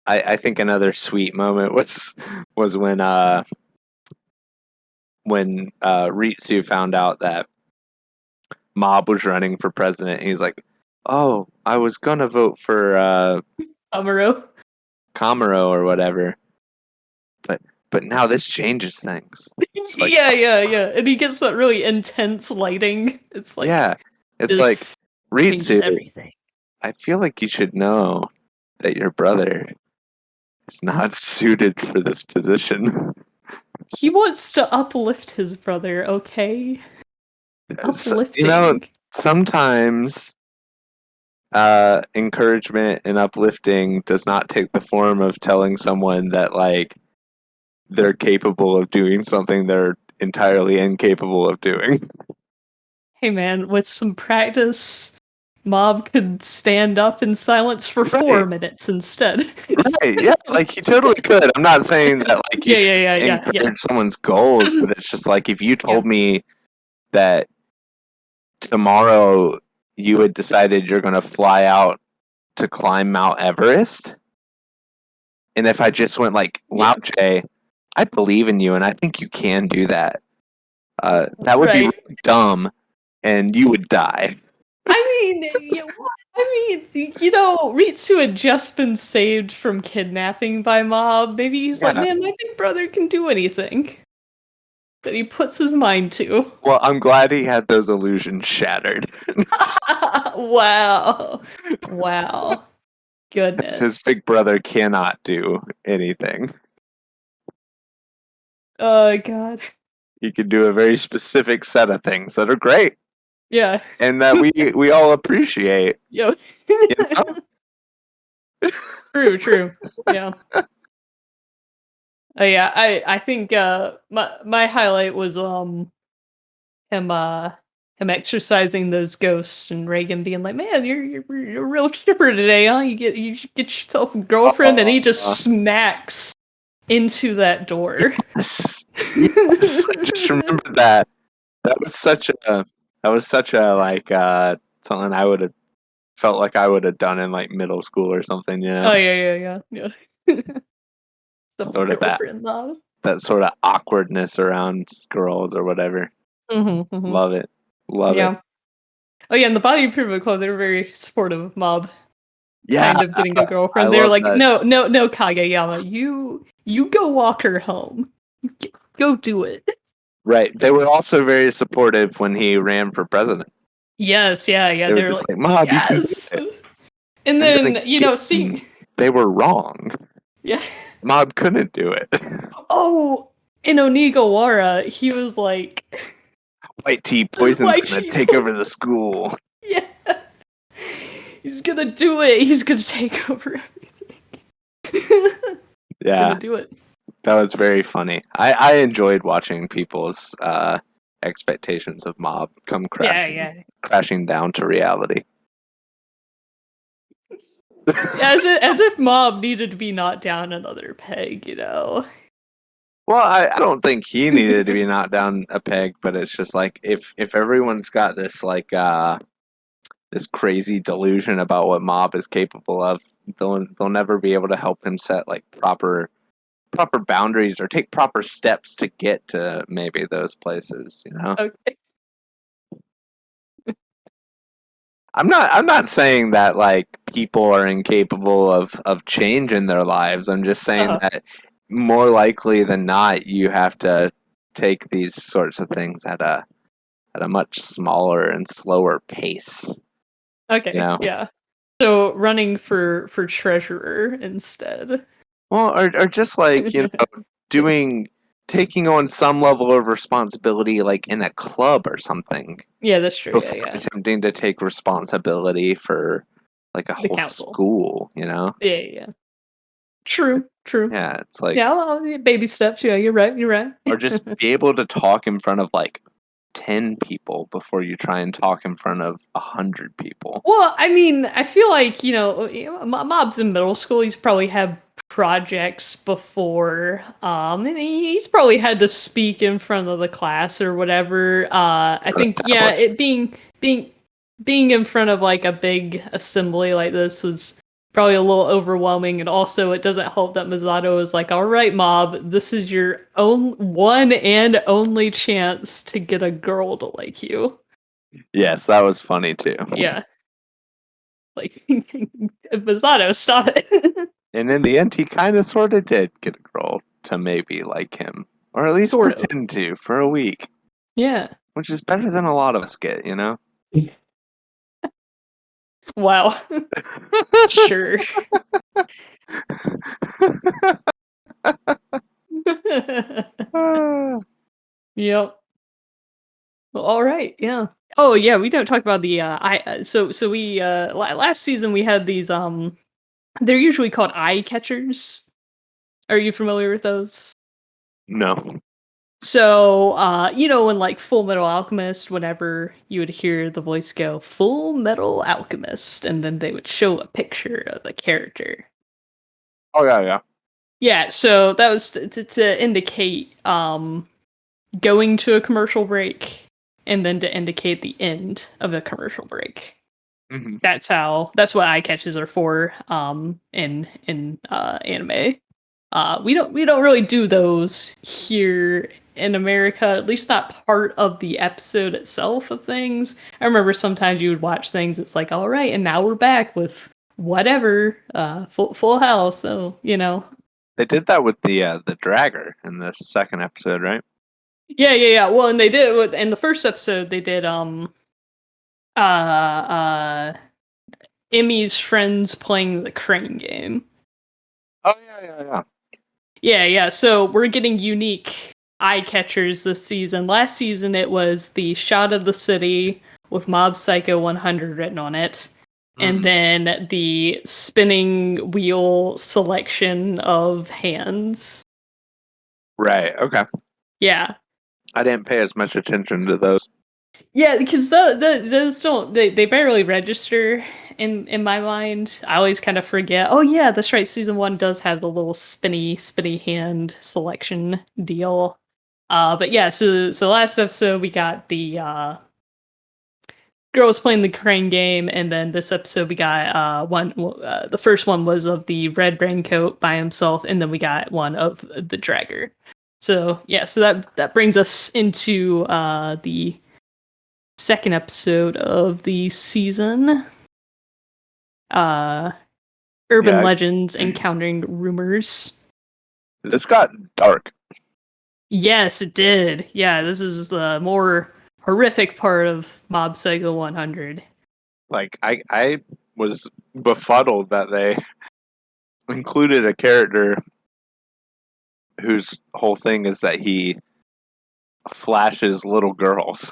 I think another sweet moment was when Ritsu found out that Mob was running for president. He's like, "Oh, I was gonna vote for Kamaro or whatever, but now this changes things." Like, yeah. And he gets that really intense lighting. It's like it's like Ritsu. Everything. I feel like you should know that your brother is not suited for this position. He wants to uplift his brother, okay? Uplifting. Sometimes encouragement and uplifting does not take the form of telling someone that they're capable of doing something they're entirely incapable of doing. Hey man, with some practice, Mob could stand up in silence for 4 minutes instead. Right, yeah, he totally could. I'm not saying that you should encourage someone's goals, but it's just if you told me that tomorrow you had decided you're going to fly out to climb Mount Everest, and if I just went wow, Jay, I believe in you and I think you can do that, that would be really dumb and you would die. Ritsu had just been saved from kidnapping by Mob. Maybe he's like, man, my big brother can do anything that he puts his mind to. Well, I'm glad he had those illusions shattered. Wow. Goodness. His big brother cannot do anything. Oh, God. He can do a very specific set of things that are great. Yeah. And that we all appreciate. Yo. True. Yeah. Yeah, I think my highlight was him exercising those ghosts and Reagan being like, "Man, you're a real chipper today, huh? You get yourself a girlfriend," and he just smacks into that door. Yes. I just remember that. That was such a something I would have felt like I would have done in middle school or something, Oh yeah. Sort of that sort of awkwardness around girls or whatever. Mm-hmm. Love it. It. Oh yeah, and the Body Improvement Club, they're very supportive of Mob. Yeah, kind of getting a girlfriend. They're like, that. No, Kageyama, you go walk her home. Go do it. Right. They were also very supportive when he ran for president. Yes, yeah. They were just like, Mob, yes. You can do it. And then see, they were wrong. Yeah. Mob couldn't do it. Oh, in Onigawara, he was like, White tea poison's gonna take over the school. Yeah. He's gonna do it. He's gonna take over everything. Yeah. Gonna do it. That was very funny. I enjoyed watching people's expectations of Mob come crashing down to reality. As if Mob needed to be knocked down another peg, you know. Well, I don't think he needed to be knocked down a peg, but it's just like if everyone's got this like this crazy delusion about what Mob is capable of, they'll never be able to help him set like proper boundaries or take proper steps to get to maybe those places, you know. Okay. I'm not saying that like people are incapable of change in their lives. I'm just saying that more likely than not, you have to take these sorts of things at a much smaller and slower pace. Okay. You know? Yeah. So running for treasurer instead. Well, or just like, you know, taking on some level of responsibility like in a club or something. Yeah, that's true. Before attempting to take responsibility for like a whole school, you know? Yeah. True. Yeah, it's like baby steps. Yeah, you're right. Or just be able to talk in front of like 10 people before you try and talk in front of 100 people. Well, I mean, I feel like, you know, Mob's in middle school. He's probably had projects before. And he's probably had to speak in front of the class or whatever. I think, it being in front of like a big assembly like this was probably a little overwhelming, and also it doesn't help that Misato is like, all right, Mob, this is your one and only chance to get a girl to like you. Yes, that was funny too. Yeah. Like, Misato, stop it. And in the end, he kind of sort of did get a girl to maybe like him. Or at least pretend to for a week. Yeah. Which is better than a lot of us get, you know? Wow. Sure. Yep. Well, all right. Yeah. Oh, yeah. We don't talk about the so we last season we had these they're usually called eye catchers. Are you familiar with those? No. So, you know, in like Full Metal Alchemist, whenever you would hear the voice go Full Metal Alchemist, and then they would show a picture of the character. Oh yeah. Yeah, so that was to indicate going to a commercial break, and then to indicate the end of a commercial break. Mm-hmm. That's what eye catches are for in anime. We don't really do those here in America, at least not part of the episode itself of things. I remember sometimes you would watch things, it's like, all right, and now we're back with whatever, full house, so, you know. They did that with the Dragger in the second episode, right? Yeah. Well, and they did in the first episode. They did Emmy's friends playing the crane game. Oh yeah. Yeah. So we're getting unique eye catchers this season. Last season it was the shot of the city with Mob Psycho 100 written on it. And then the spinning wheel selection of hands. Right, okay. Yeah. I didn't pay as much attention to those. Yeah, because those don't they barely register in my mind. I always kind of forget. Oh yeah, that's right. Season 1 does have the little spinny hand selection deal. But yeah, so last episode we got the girls playing the crane game, and then this episode we got the first one was of the red raincoat by himself, and then we got one of the dragger. So yeah, so that brings us into the second episode of the season. Urban legends encountering rumors. This got dark. Yes, it did. Yeah, this is the more horrific part of Mob Psycho 100. Like, I was befuddled that they included a character whose whole thing is that he flashes little girls.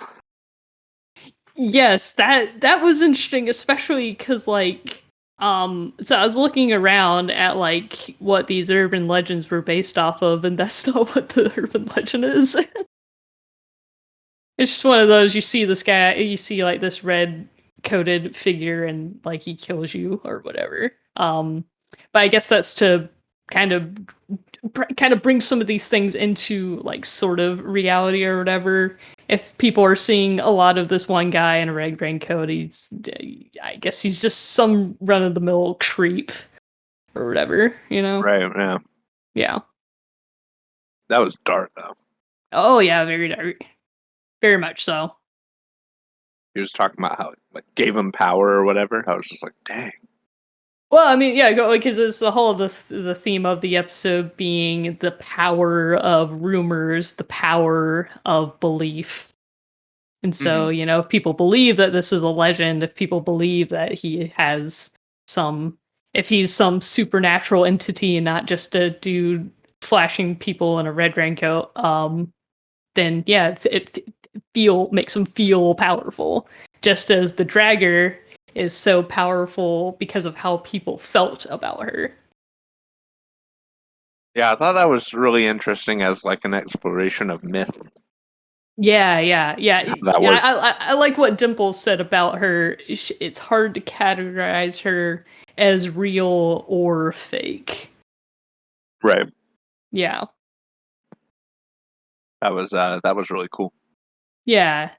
Yes, that was interesting, especially because like so I was looking around at like what these urban legends were based off of, and that's not what the urban legend is. It's just one of those, you see this guy, you see like this red coated figure and like he kills you or whatever. But I guess that's to kind of bring some of these things into like sort of reality or whatever. If people are seeing a lot of this one guy in a red raincoat, I guess he's just some run of the mill creep or whatever, you know? Right, yeah. Yeah. That was dark though. Oh yeah, very dark. Very much so. He was talking about how it like gave him power or whatever. I was just like, dang. Well, I mean, yeah, because it's the whole the theme of the episode being the power of rumors, the power of belief. And so, you know, if people believe that this is a legend, if people believe that he has if he's some supernatural entity and not just a dude flashing people in a red raincoat, then yeah, it makes him feel powerful. Just as the Dragger is so powerful because of how people felt about her. Yeah, I thought that was really interesting as like an exploration of myth. Yeah. Works. I like what Dimple said about her. It's hard to categorize her as real or fake. Right. Yeah. That was really cool. Yeah.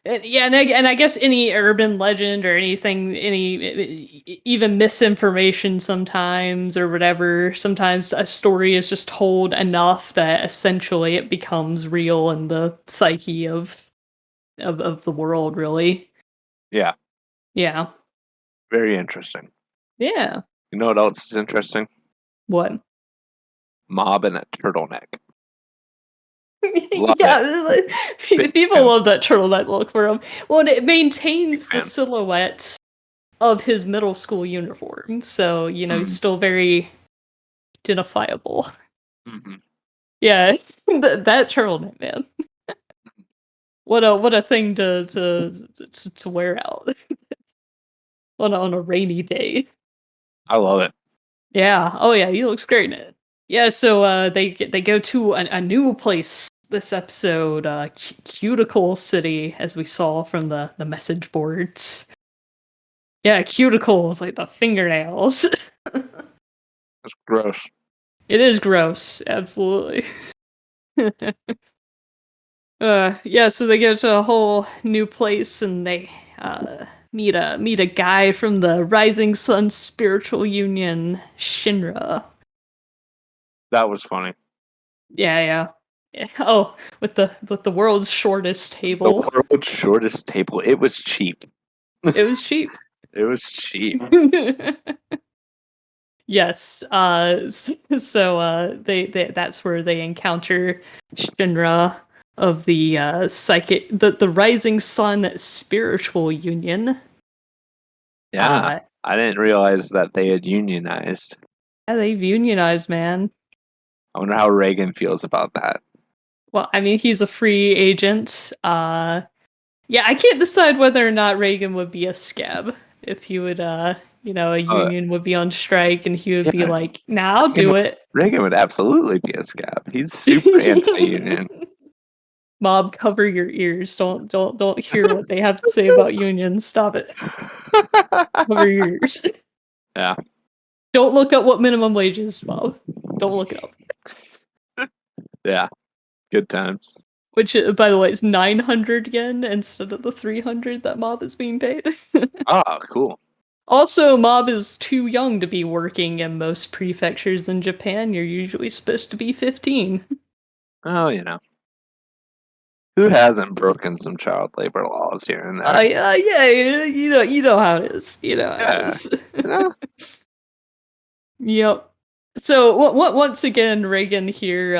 And I guess any urban legend or anything, even misinformation sometimes or whatever, sometimes a story is just told enough that essentially it becomes real in the psyche of the world, really. Yeah. Yeah. Very interesting. Yeah. You know what else is interesting? What? Mob in a turtleneck. Yeah, people love that turtleneck look for him. Well, and it maintains the silhouette of his middle school uniform, so you know he's still very identifiable. Mm-hmm. Yeah, that turtleneck, man. What a thing to wear out on a rainy day. I love it. Yeah. Oh yeah, he looks great in it. Yeah. So they go to a new place this episode, Cuticle City, as we saw from the message boards. Yeah, cuticles, like the fingernails. That's gross. It is gross, absolutely. Yeah, so they go to a whole new place and they meet a guy from the Rising Sun Spiritual Union, Shinra. That was funny. Yeah. Oh, with the world's shortest table. The world's shortest table. It was cheap. It was cheap. It was cheap. Yes. So they that's where they encounter Shinra of the the Rising Sun Spiritual Union. Yeah. I didn't realize that they had unionized. Yeah, they've unionized, man. I wonder how Reagan feels about that. Well, I mean, he's a free agent. Yeah, I can't decide whether or not Reagan would be a scab. If he would, you know, a union would be on strike and he would be like, nah, I'll do it. Reagan would absolutely be a scab. He's super anti-union. Mob, cover your ears. Don't hear what they have to say about unions. Stop it. Cover your ears. Yeah. Don't look up what minimum wage is, Mob. Don't look it up. Yeah. Good times. Which, by the way, is 900 yen instead of the 300 that Mob is being paid. Oh, cool. Also, Mob is too young to be working in most prefectures in Japan. You're usually supposed to be 15. Oh, you know. Who hasn't broken some child labor laws here and there? Yeah, you know how it is. You know how it is. Yep. So once again, Reagan here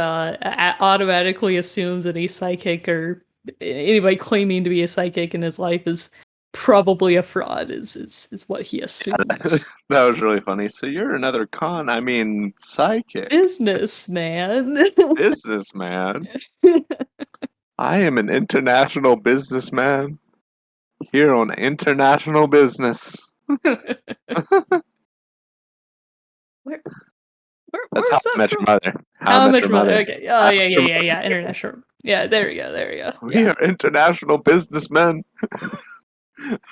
automatically assumes any psychic or anybody claiming to be a psychic in his life is probably a fraud. Is what he assumes. That was really funny. So you're another psychic. Businessman. Businessman. I am an international businessman here on international business. That's How I Met Your Mother. How I Met Your Mother. Okay. Oh, yeah. International. Yeah, there you go. We are international businessmen.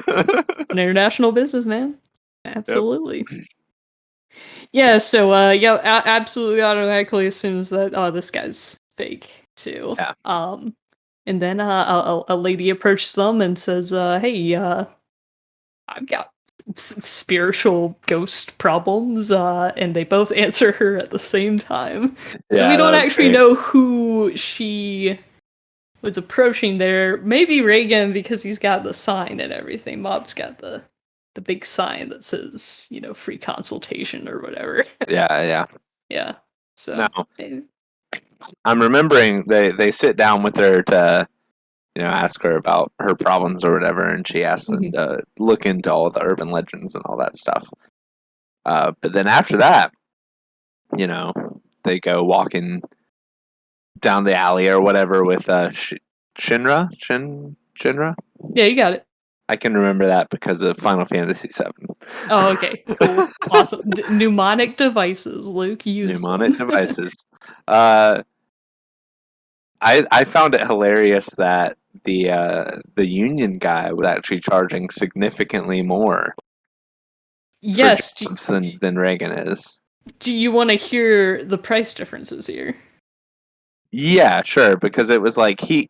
An international businessman. Absolutely. Yep. Yeah, so absolutely automatically assumes that this guy's fake too. Yeah. And then a lady approaches them and says, "Hey, I've got spiritual ghost problems," and they both answer her at the same time. So we don't actually know who she was approaching there. Maybe Reagan, because he's got the sign and everything. Mob's got the big sign that says, free consultation or whatever. Yeah. So no. I'm remembering they sit down with her to ask her about her problems or whatever, and she asks them to look into all the urban legends and all that stuff. But then after that, they go walking down the alley or whatever with Shinra? Shinra? Yeah, you got it. I can remember that because of Final Fantasy VII. Oh, okay. Cool. Awesome. Mnemonic devices, Luke. Use mnemonic devices. I found it hilarious that the union guy was actually charging significantly more. Yes, than Reagan is. Do you want to hear the price differences here? Yeah, sure. Because it was like he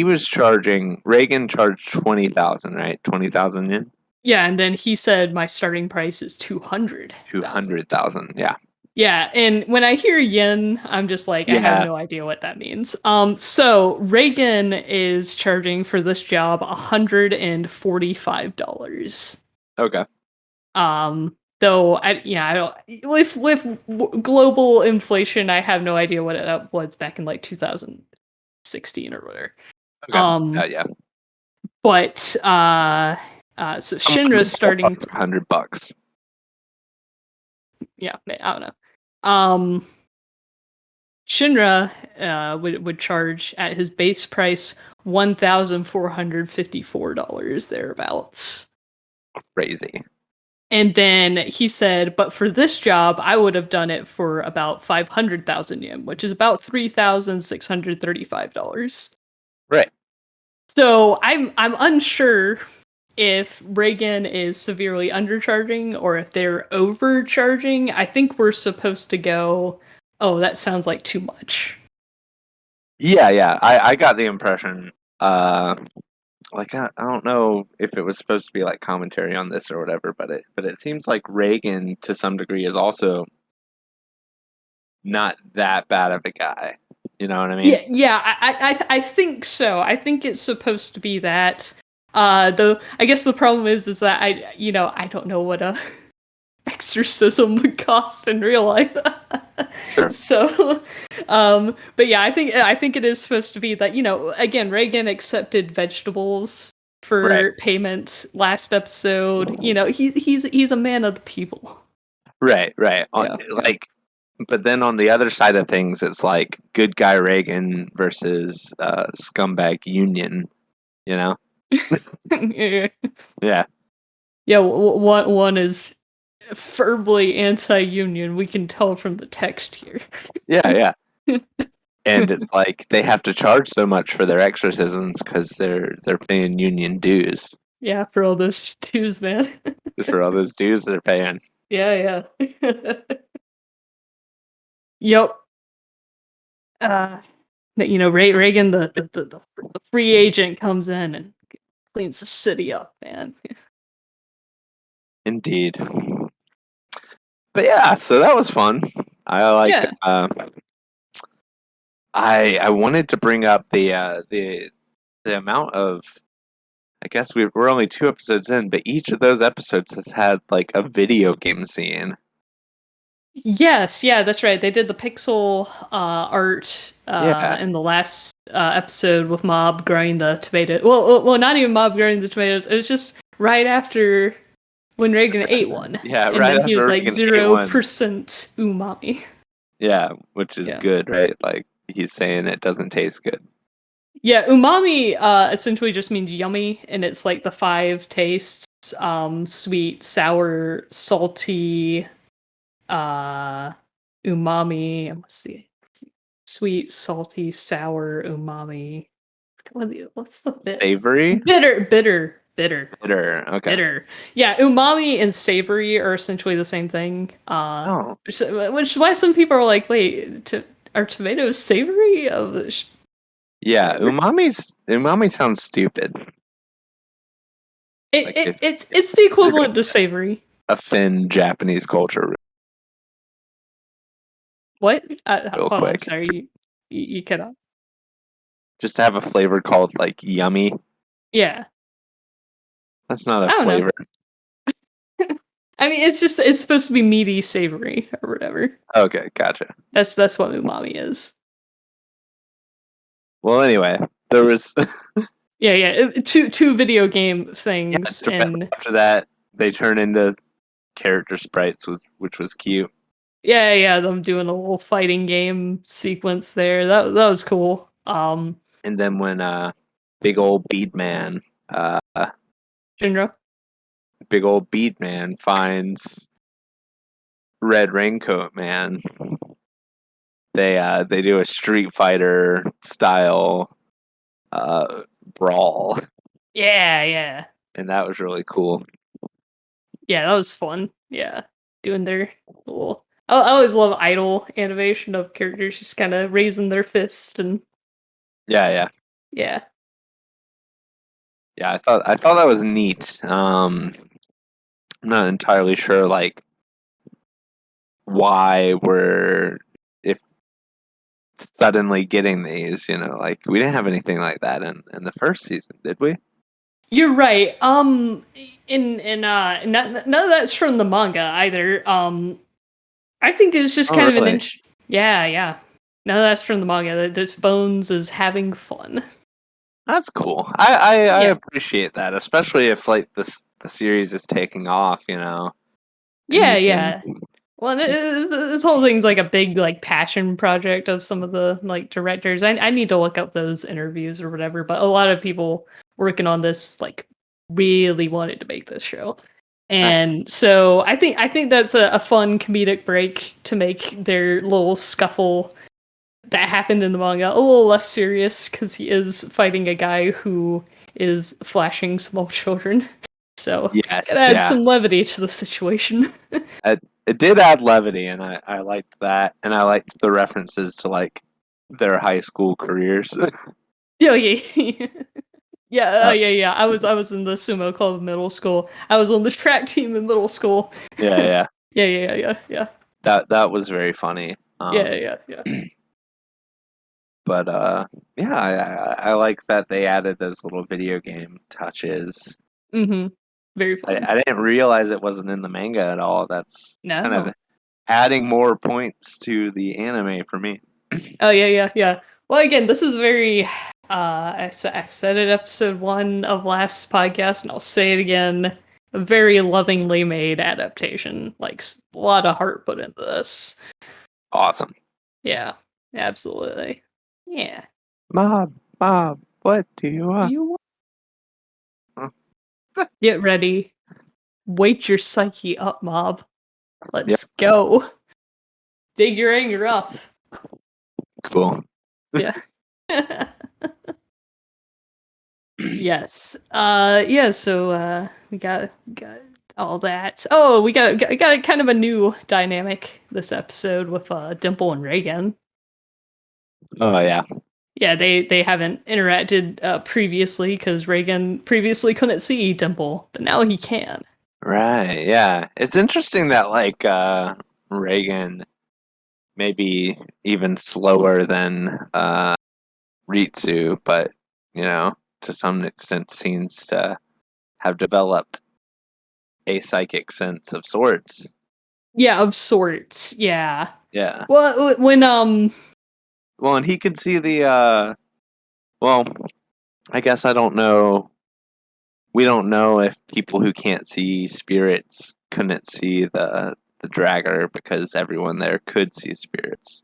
was charging. Reagan charged 20,000, right? 20,000 yen. Yeah, and then he said my starting price is 200. 200,000. Yeah. Yeah, and when I hear yen, I'm just like, I have no idea what that means. So Reagan is charging for this job $145. Okay. Though I don't. With global inflation, I have no idea what it was back in like 2016 or whatever. Okay. Yeah. But so Shinra's starting $100. Yeah, I don't know. Shinra would charge at his base price $1,454 thereabouts. Crazy. And then he said, but for this job, I would have done it for about 500,000 yen, which is about $3,635. Right. So I'm unsure if Reagan is severely undercharging or if they're overcharging. I think we're supposed to go, oh, that sounds like too much. Yeah. I got the impression, I don't know if it was supposed to be like commentary on this or whatever, but it seems like Reagan to some degree is also not that bad of a guy. You know what I mean? Yeah. I think so. I think it's supposed to be that. Though I guess the problem is that I don't know what a exorcism would cost in real life. Sure. So, but yeah, I think it is supposed to be that, again, Reagan accepted vegetables for payment last episode. He's a man of the people. Right. But then on the other side of things, it's like good guy Reagan versus scumbag Union. Yeah. Yeah. Yeah. One is firmly anti-union. We can tell from the text here. Yeah. And it's like they have to charge so much for their exorcisms because they're paying union dues. Yeah, for all those dues, man. For all those dues they're paying. Yeah. Yep. Reagan, the free agent, comes in and cleans the city up, man. Indeed. But yeah, so that was fun. I like. Yeah. I wanted to bring up the amount of. I guess we're only 2 episodes in, but each of those episodes has had like a video game scene. Yes, yeah, that's right. They did the pixel art in the last episode with Mob growing the tomato. Well, not even Mob growing the tomatoes. It was just right after when Reagan ate one. Yeah, and right then after he was Reagan like 0% umami. Yeah, which is good, right? Like he's saying it doesn't taste good. Yeah, umami essentially just means yummy, and it's like the 5 tastes: sweet, sour, salty, umami. And what's the sweet, salty, sour, umami? What's the bit? Savory? Bitter. Okay. Bitter. Yeah, umami and savory are essentially the same thing. Which is why some people are like, wait, are tomatoes savory? Yeah, umami sounds stupid. It's the equivalent to savory. Offend Japanese culture. What? Real Hold quick. on, sorry, you cannot. Just to have a flavor called like yummy. Yeah, That's not a flavor. I mean, it's supposed to be meaty, savory, or whatever. Okay, gotcha. That's what umami is. Well, anyway, there was yeah, two video game things, and after that they turn into character sprites, which was cute. Yeah, them doing a little fighting game sequence there. That was cool. And then when big old bead man Shinra. Big old bead man finds Red Raincoat Man, they do a Street Fighter style brawl. Yeah. And that was really cool. Yeah, that was fun. Yeah. Doing their little I always love idle animation of characters just kind of raising their fists and Yeah. Yeah, I thought that was neat. I'm not entirely sure like why we're if suddenly getting these, like we didn't have anything like that in the first season, did we? You're right. None of that's from the manga either. I think it's just kind of an yeah. None of that's from the manga. That just Bones is having fun. That's cool. I appreciate that, especially if like the series is taking off, Yeah. Well, this whole thing's like a big like passion project of some of the like directors. I need to look up those interviews or whatever, but a lot of people working on this like really wanted to make this show. And so I think that's a fun comedic break to make their little scuffle that happened in the manga a little less serious because he is fighting a guy who is flashing small children. So yes, gotta add some levity to the situation. It did add levity, and I liked that, and I liked the references to like their high school careers. Yeah. Yeah. I was in the sumo club in middle school. I was on the track team in middle school. Yeah. Yeah. That was very funny. Yeah. But I like that they added those little video game touches. Mm-hmm. Very fun. I didn't realize it wasn't in the manga at all. That's kind of adding more points to the anime for me. Oh yeah. Well, again, this is very. I said it episode 1 of last podcast, and I'll say it again. A very lovingly made adaptation. Like a lot of heart put into this. Awesome. Yeah, absolutely. Yeah. Mom, what do you want? Get ready. Wake your psyche up, mob. Let's go. Dig your anger up. Cool. Yeah. Yes. Yeah, so we got all that. Oh, we got kind of a new dynamic this episode with Dimple and Reagan. Oh yeah. Yeah, they haven't interacted previously because Reagan previously couldn't see Dimple, but now he can. Right, yeah. It's interesting that like Reagan maybe even slower than Ritsu, but to some extent seems to have developed a psychic sense of sorts. Yeah, of sorts. Yeah. Yeah. Well, Well, and he could see the well, I guess I don't know. We don't know if people who can't see spirits couldn't see the dragger because everyone there could see spirits.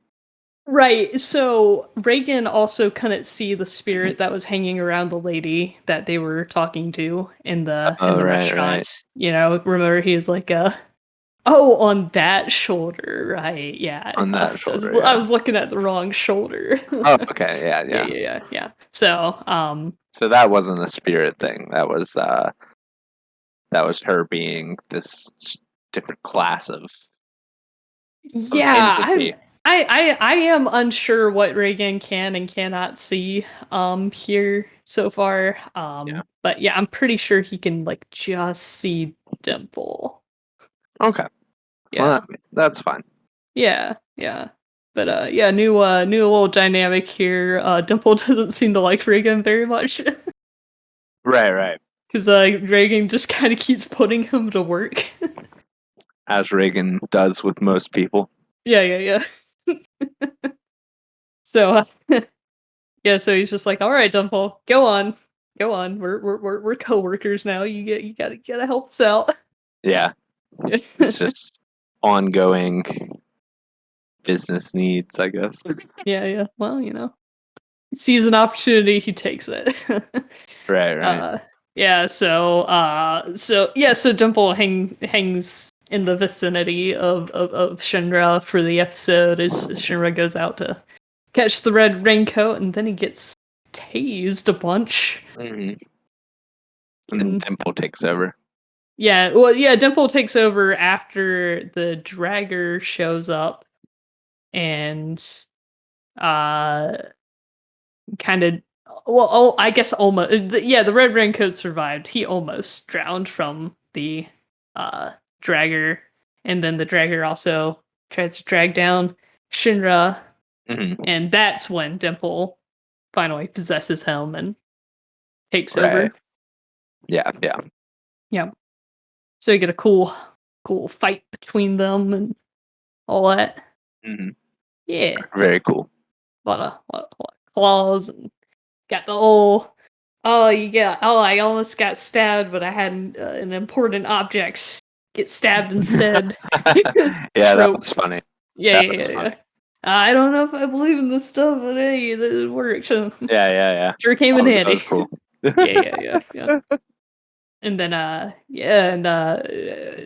Right. So Reagan also couldn't see the spirit that was hanging around the lady that they were talking to in the Right, right. restaurant. You know, remember he was like, "Oh, on that shoulder, right? Yeah, On that shoulder, I yeah. was looking at the wrong shoulder." Oh, okay, yeah, Yeah, yeah. yeah, yeah, yeah. So, So that wasn't a spirit thing. That was her being this different class of yeah, entity. I am unsure what Reagan can and cannot see here so far. Yeah. But yeah, I'm pretty sure he can like just see Dimple. Okay. Yeah. Well, that's fine. Yeah, yeah. But yeah, new little dynamic here. Dimple doesn't seem to like Reagan very much. Right, right. Because Reagan just kind of keeps putting him to work. As Reagan does with most people. Yeah, yeah, yeah. So yeah, so he's just like, all right, Dimple, go on. Go on. We're coworkers now. You gotta help us out. Yeah. It's just ongoing business needs, I guess. Yeah, yeah. Well, you know. He sees an opportunity, he takes it. Right, right. Yeah, so Dimple hangs in the vicinity of Shinra for the episode as Shinra goes out to catch the red raincoat, and then he gets tased a bunch. Mm-hmm. And then Dimple takes over. Yeah, well, yeah, Dimple takes over after the dragger shows up and uh kind of I guess almost yeah, the red raincoat survived. He almost drowned from the dragger, and then the dragger also tries to drag down Shinra, and that's when Dimple finally possesses him and takes over. Yeah, yeah. Yeah. So you get a cool fight between them and all that. Mm-hmm. Yeah. Very cool. A lot of claws and got the old I almost got stabbed, but I had an important object get stabbed instead. Yeah, that was funny. Yeah, That was funny. yeah. I don't know if I believe in this stuff, but hey, it works. Yeah, yeah. Sure came in handy. That was cool. Yeah. And then,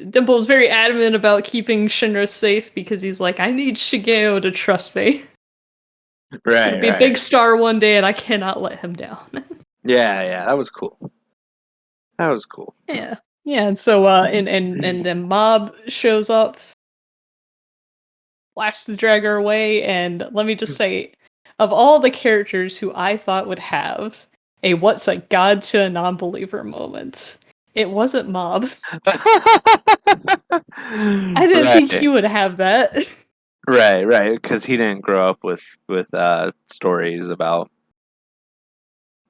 Dimple's very adamant about keeping Shinra safe because he's like, I need Shigeo to trust me. Right, He'll be a big star one day, and I cannot let him down. Yeah, that was cool. That was cool. Yeah, and so, and then Mob shows up, blasts the dragger away, and let me just say, of all the characters who I thought would have a what's a god to a non-believer moment, it wasn't Mob. I didn't think he would have that. Right, because he didn't grow up with stories about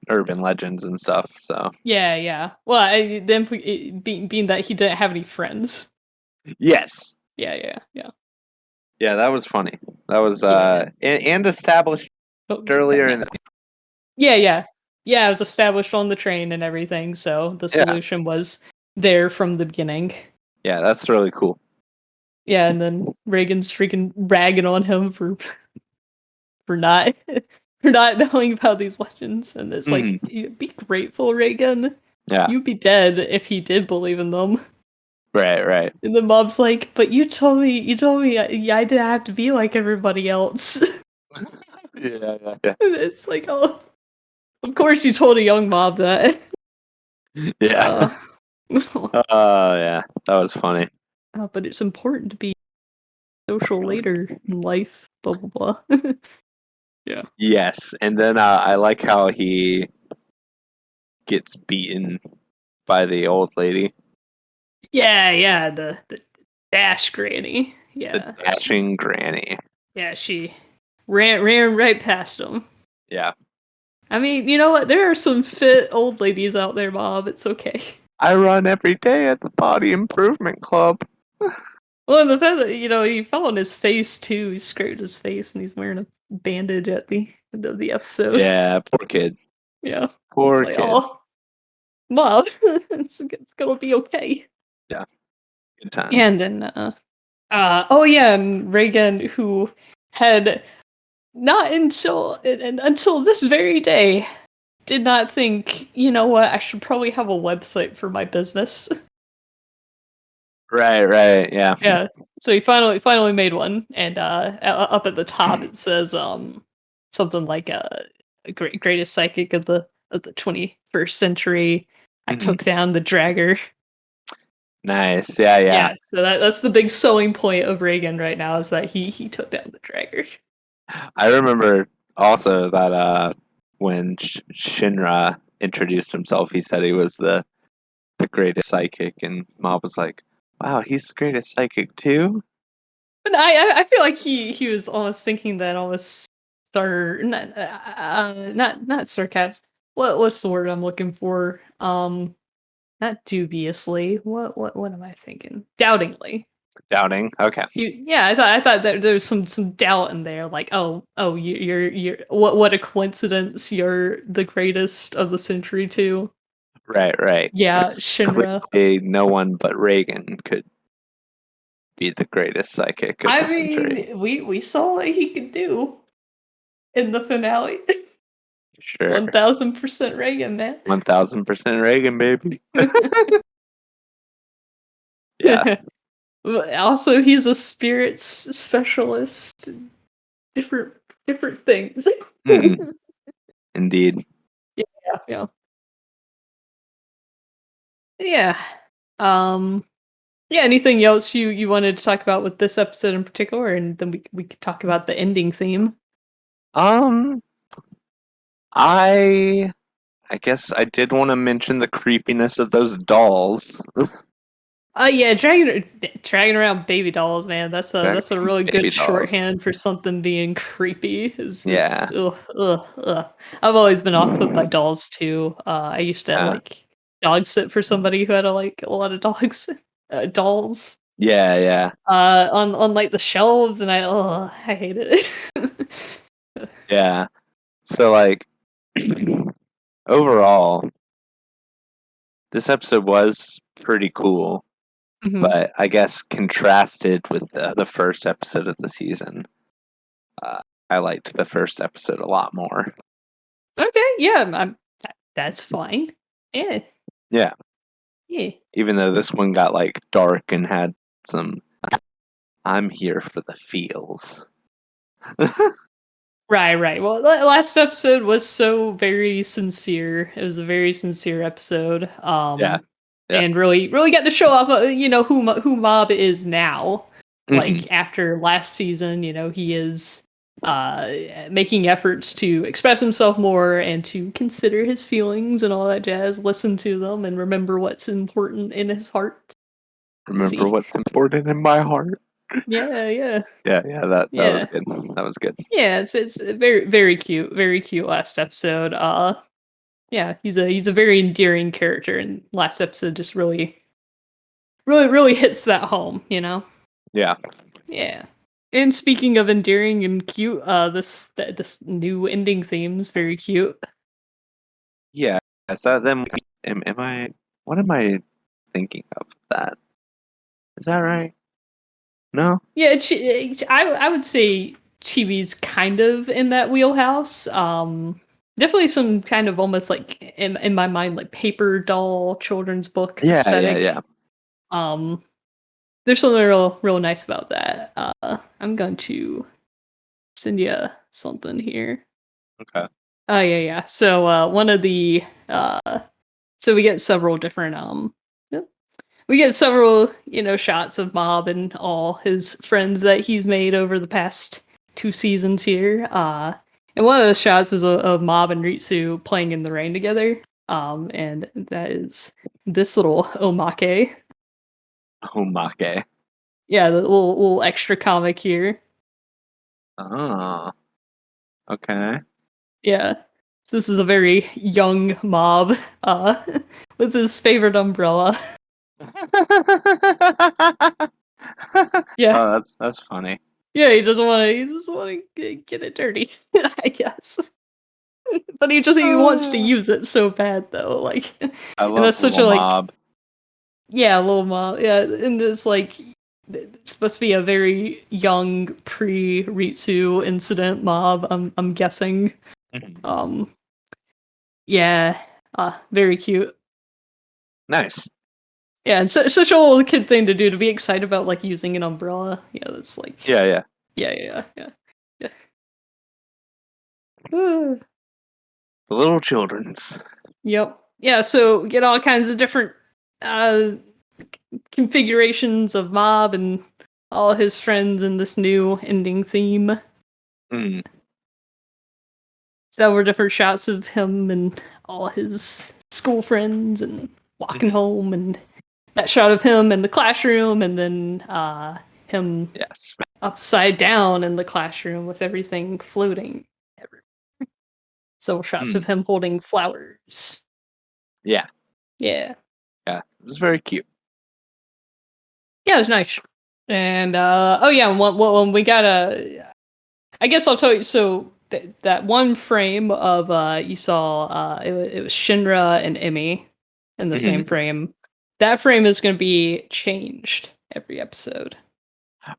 urban legends and stuff. So Yeah. Well, then being that he didn't have any friends. Yes. Yeah. Yeah, that was funny. That was and established earlier in the Yeah, it was established on the train and everything, so the solution was there from the beginning. Yeah, that's really cool. Yeah, and then Reagan's freaking ragging on him for not for not knowing about these legends, and it's like, be grateful, Reagan. Yeah, you'd be dead if he did believe in them. Right. And the Mob's like, but you told me I didn't have to be like everybody else. Yeah. It's like, oh, of course you told a young Mob that. Yeah. Yeah, that was funny. But it's important to be social later in life, blah blah blah. Yeah. Yes, and then I like how he gets beaten by the old lady. Yeah, the dash granny. Yeah. The dashing granny. Yeah, she ran right past him. Yeah. I mean, you know what? There are some fit old ladies out there, Bob. It's okay. I run every day at the Body Improvement Club. Well, and the fact that, he fell on his face too. He scraped his face and he's wearing a bandage at the end of the episode. Yeah, poor kid. Yeah. Poor kid. Oh, Mom, it's gonna be okay. Yeah. Good times. And then, and Reagan, who had not until this very day, did not think, you know what, I should probably have a website for my business. Right, yeah. Yeah. So he finally made one, and up at the top it says something like greatest psychic of the 21st century. I took down the Dragger. Nice. Yeah. Yeah. So that's the big selling point of Reagan right now, is that he took down the Dragger. I remember also that when Shinra introduced himself, he said he was the greatest psychic, and Mob was like, "Wow, he's the greatest psychic too." But I feel like he was almost thinking that, almost not sarcastic. What's the word I'm looking for? Not dubiously. What am I thinking? Doubtingly. Doubting. Okay. I thought that there was some doubt in there, like, you're what a coincidence, you're the greatest of the century too. Right. Yeah, Shinra. No one but Reagan could be the greatest psychic of the century. We saw what he could do in the finale. Sure. 1000% Reagan, man. 1000% Reagan, baby. Yeah. Also, he's a spirits specialist. Different things. Indeed. Yeah. Yeah. Yeah, anything else you wanted to talk about with this episode in particular, and then we could talk about the ending theme. I guess I did want to mention the creepiness of those dolls. Yeah, dragging around baby dolls, man. That's a really good shorthand for something being creepy. Ugh. I've always been off put by dolls too. I used to like dog sit for somebody who had a lot of dolls. Yeah. On like the shelves, and I hated it. Yeah. So like overall, this episode was pretty cool. Mm-hmm. But I guess contrasted with the first episode of the season, I liked the first episode a lot more. Okay, yeah, that's fine. Yeah. Even though this one got like dark and had some, I'm here for the feels. Right. Well, last episode was so very sincere. It was a very sincere episode. Yeah. And really got to show off, who Mob is now. Like after last season, he is making efforts to express himself more and to consider his feelings and all that jazz. Listen to them and remember what's important in his heart. Remember what's important in my heart. Yeah. That was good. That was good. Yeah, it's very, very cute. Very cute last episode. Yeah, he's a very endearing character, and last episode just really hits that home, Yeah. And speaking of endearing and cute, this new ending theme is very cute. Yeah, I saw them. What am I thinking of that? Is that right? No. Yeah, I would say Chibi's kind of in that wheelhouse. Definitely some kind of almost like in my mind, like paper doll children's book aesthetic. Yeah. There's something real nice about that. I'm going to send you something here. Okay. Oh yeah. So one of the so we get several different we get several shots of Mob and all his friends that he's made over the past 2 seasons here. And one of the shots is of Mob and Ritsu playing in the rain together. And that is this little omake. Omake. Yeah, the little extra comic here. Oh. Okay. Yeah. So this is a very young Mob, with his favorite umbrella. Yeah. Oh, that's funny. Yeah, he just want to get it dirty, I guess. But he wants to use it so bad though, like. I love that's such a Mob. Yeah, little Mob. Yeah, and it's like it's supposed to be a very young pre-Ritsu incident mob. I'm guessing. Yeah, very cute. Nice. Yeah, it's such a little kid thing to do, to be excited about like using an umbrella. Yeah, that's like. Yeah. Yeah. The little children's. Yep. Yeah, so get all kinds of different configurations of Mob and all his friends in this new ending theme. Several different shots of him and all his school friends and walking home, and that shot of him in the classroom, and then him upside down in the classroom with everything floating. Several shots of him holding flowers. Yeah. Yeah. Yeah, it was very cute. Yeah, it was nice. And when we got I guess I'll tell you. So that one frame of you saw it was Shinra and Emmy in the same frame. That frame is going to be changed every episode.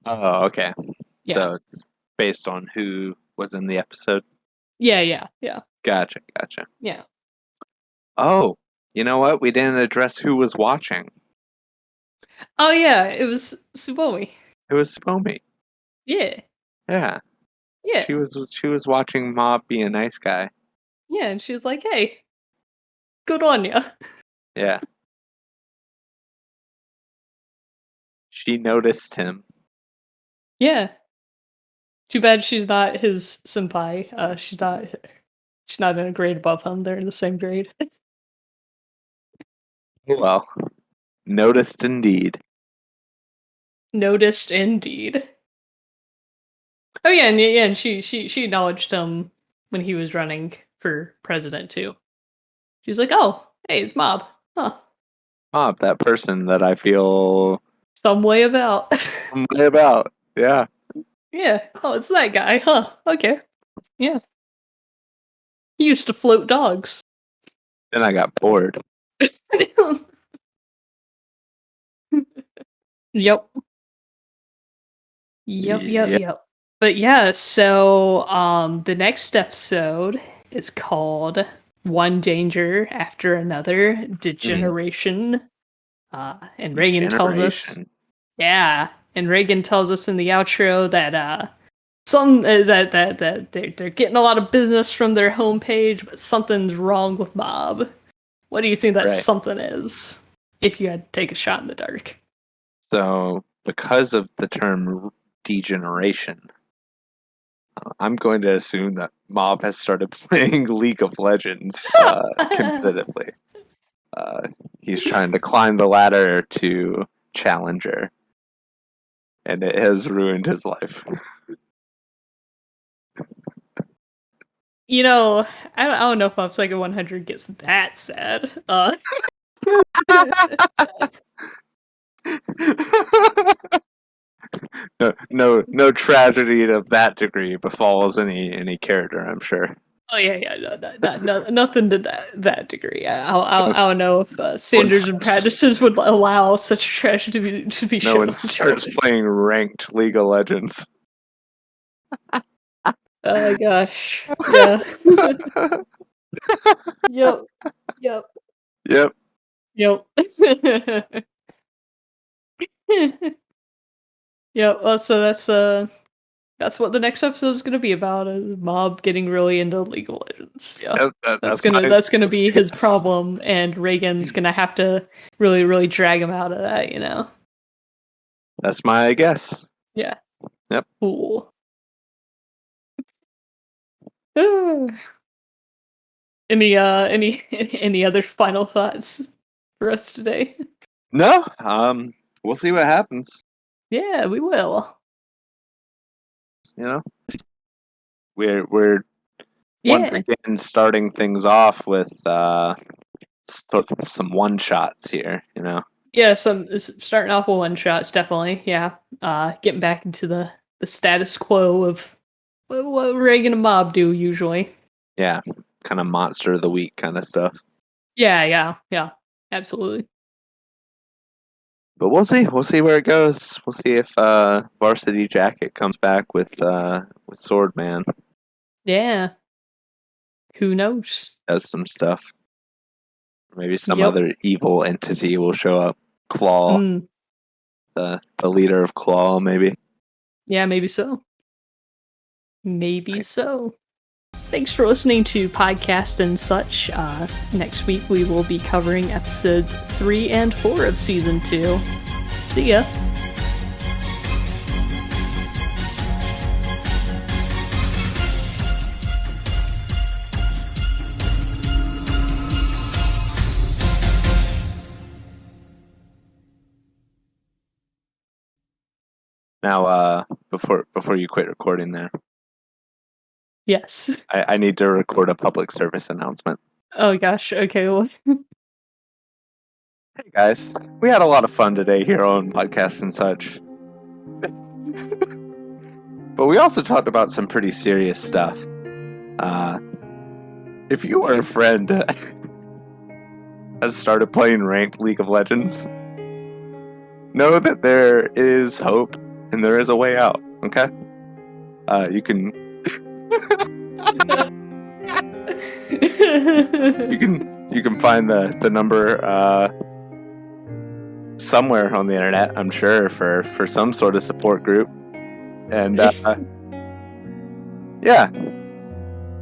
Oh, okay. Yeah. So it's based on who was in the episode. Yeah. Gotcha. Yeah. Oh, you know what? We didn't address who was watching. Oh yeah, it was Tsubomi. It was Tsubomi. Yeah. Yeah. Yeah. She was watching Mob be a nice guy. Yeah, and she was like, "Hey, good on ya." Yeah. She noticed him. Yeah. Too bad she's not his senpai. She's not in a grade above him. They're in the same grade. Well, noticed indeed. Noticed indeed. Oh yeah, and she acknowledged him when he was running for president too. She's like, "Oh, hey, it's Mob, huh? Mob, that person that I feel Some way about." some way about. Yeah. Yeah. Oh, it's that guy, huh? Okay. Yeah. He used to float dogs. Then I got bored. Yep. But yeah, so the next episode is called One Danger After Another Degeneration. And Reagan tells us and Reagan tells us in the outro that that they're getting a lot of business from their homepage, but something's wrong with Mob. What do you think that something is? If you had to take a shot in the dark. So, because of the term degeneration, I'm going to assume that Mob has started playing League of Legends competitively. He's trying to climb the ladder to Challenger, and it has ruined his life. You know, I don't know if Mob Psycho 100 gets that sad. No tragedy of that degree befalls any character, I'm sure. Oh yeah, no, nothing to that degree. I don't know if standards and practices would allow such a tragedy to be shown. No one starts playing ranked League of Legends. Oh my gosh! Yeah. Yep. Yep. Well, so that's what the next episode is going to be about. Mob getting really into League of Legends. Yeah, that's gonna be his problem, and Reagan's gonna have to really drag him out of that. You know. That's my guess. Yeah. Yep. Cool. Any other final thoughts for us today? No. We'll see what happens. Yeah, we will. You know, we're once again starting things off with some one shots here. You know. Yeah, starting off with one shots, definitely. Yeah, getting back into the status quo of what Reagan and Mob do usually. Yeah, kind of monster of the week kind of stuff. Yeah, absolutely. But we'll see. We'll see where it goes. We'll see if Varsity Jacket comes back with Swordman. Yeah. Who knows? Does some stuff. Maybe some other evil entity will show up. Claw. The leader of Claw, maybe. Yeah, maybe so. Maybe so. Thanks for listening to Podcast and Such. Next week we will be covering episodes 3 and 4 of Season 2. See ya! Now, before you quit recording there. Yes. I need to record a public service announcement. Oh gosh, okay. Well. Hey guys, we had a lot of fun today here on Podcast and Such. But we also talked about some pretty serious stuff. If you or a friend has started playing ranked League of Legends, know that there is hope and there is a way out, okay? You can you can find the number somewhere on the internet, I'm sure, for some sort of support group. And yeah,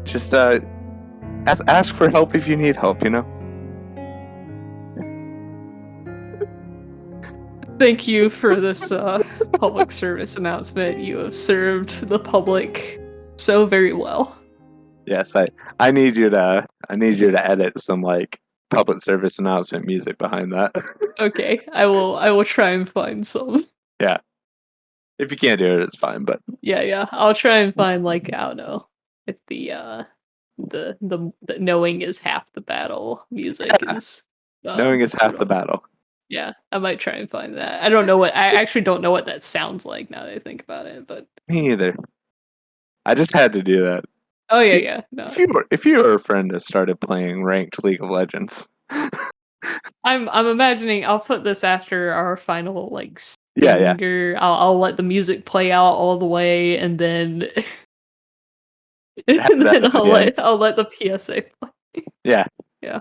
just ask for help if you need help, you know. Thank you for this public service announcement. You have served the public so very well. Yes, I need you to edit some like public service announcement music behind that. Okay, I will try and find some. Yeah. If you can't do it, it's fine, but yeah, I'll try and find like, I don't know, if the knowing is half the battle music is knowing is half the battle. Yeah, I might try and find that. I actually don't know what that sounds like now that I think about it, but me either. I just had to do that. Oh yeah. No. If you or a friend has started playing ranked League of Legends, I'm imagining I'll put this after our final like stinger. Yeah. I'll let the music play out all the way, and then I'll let the PSA play. Yeah. Yeah.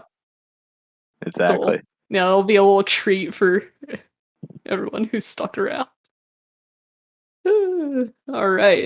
Exactly. Cool. Yeah, it'll be a little treat for everyone who's stuck around. All right.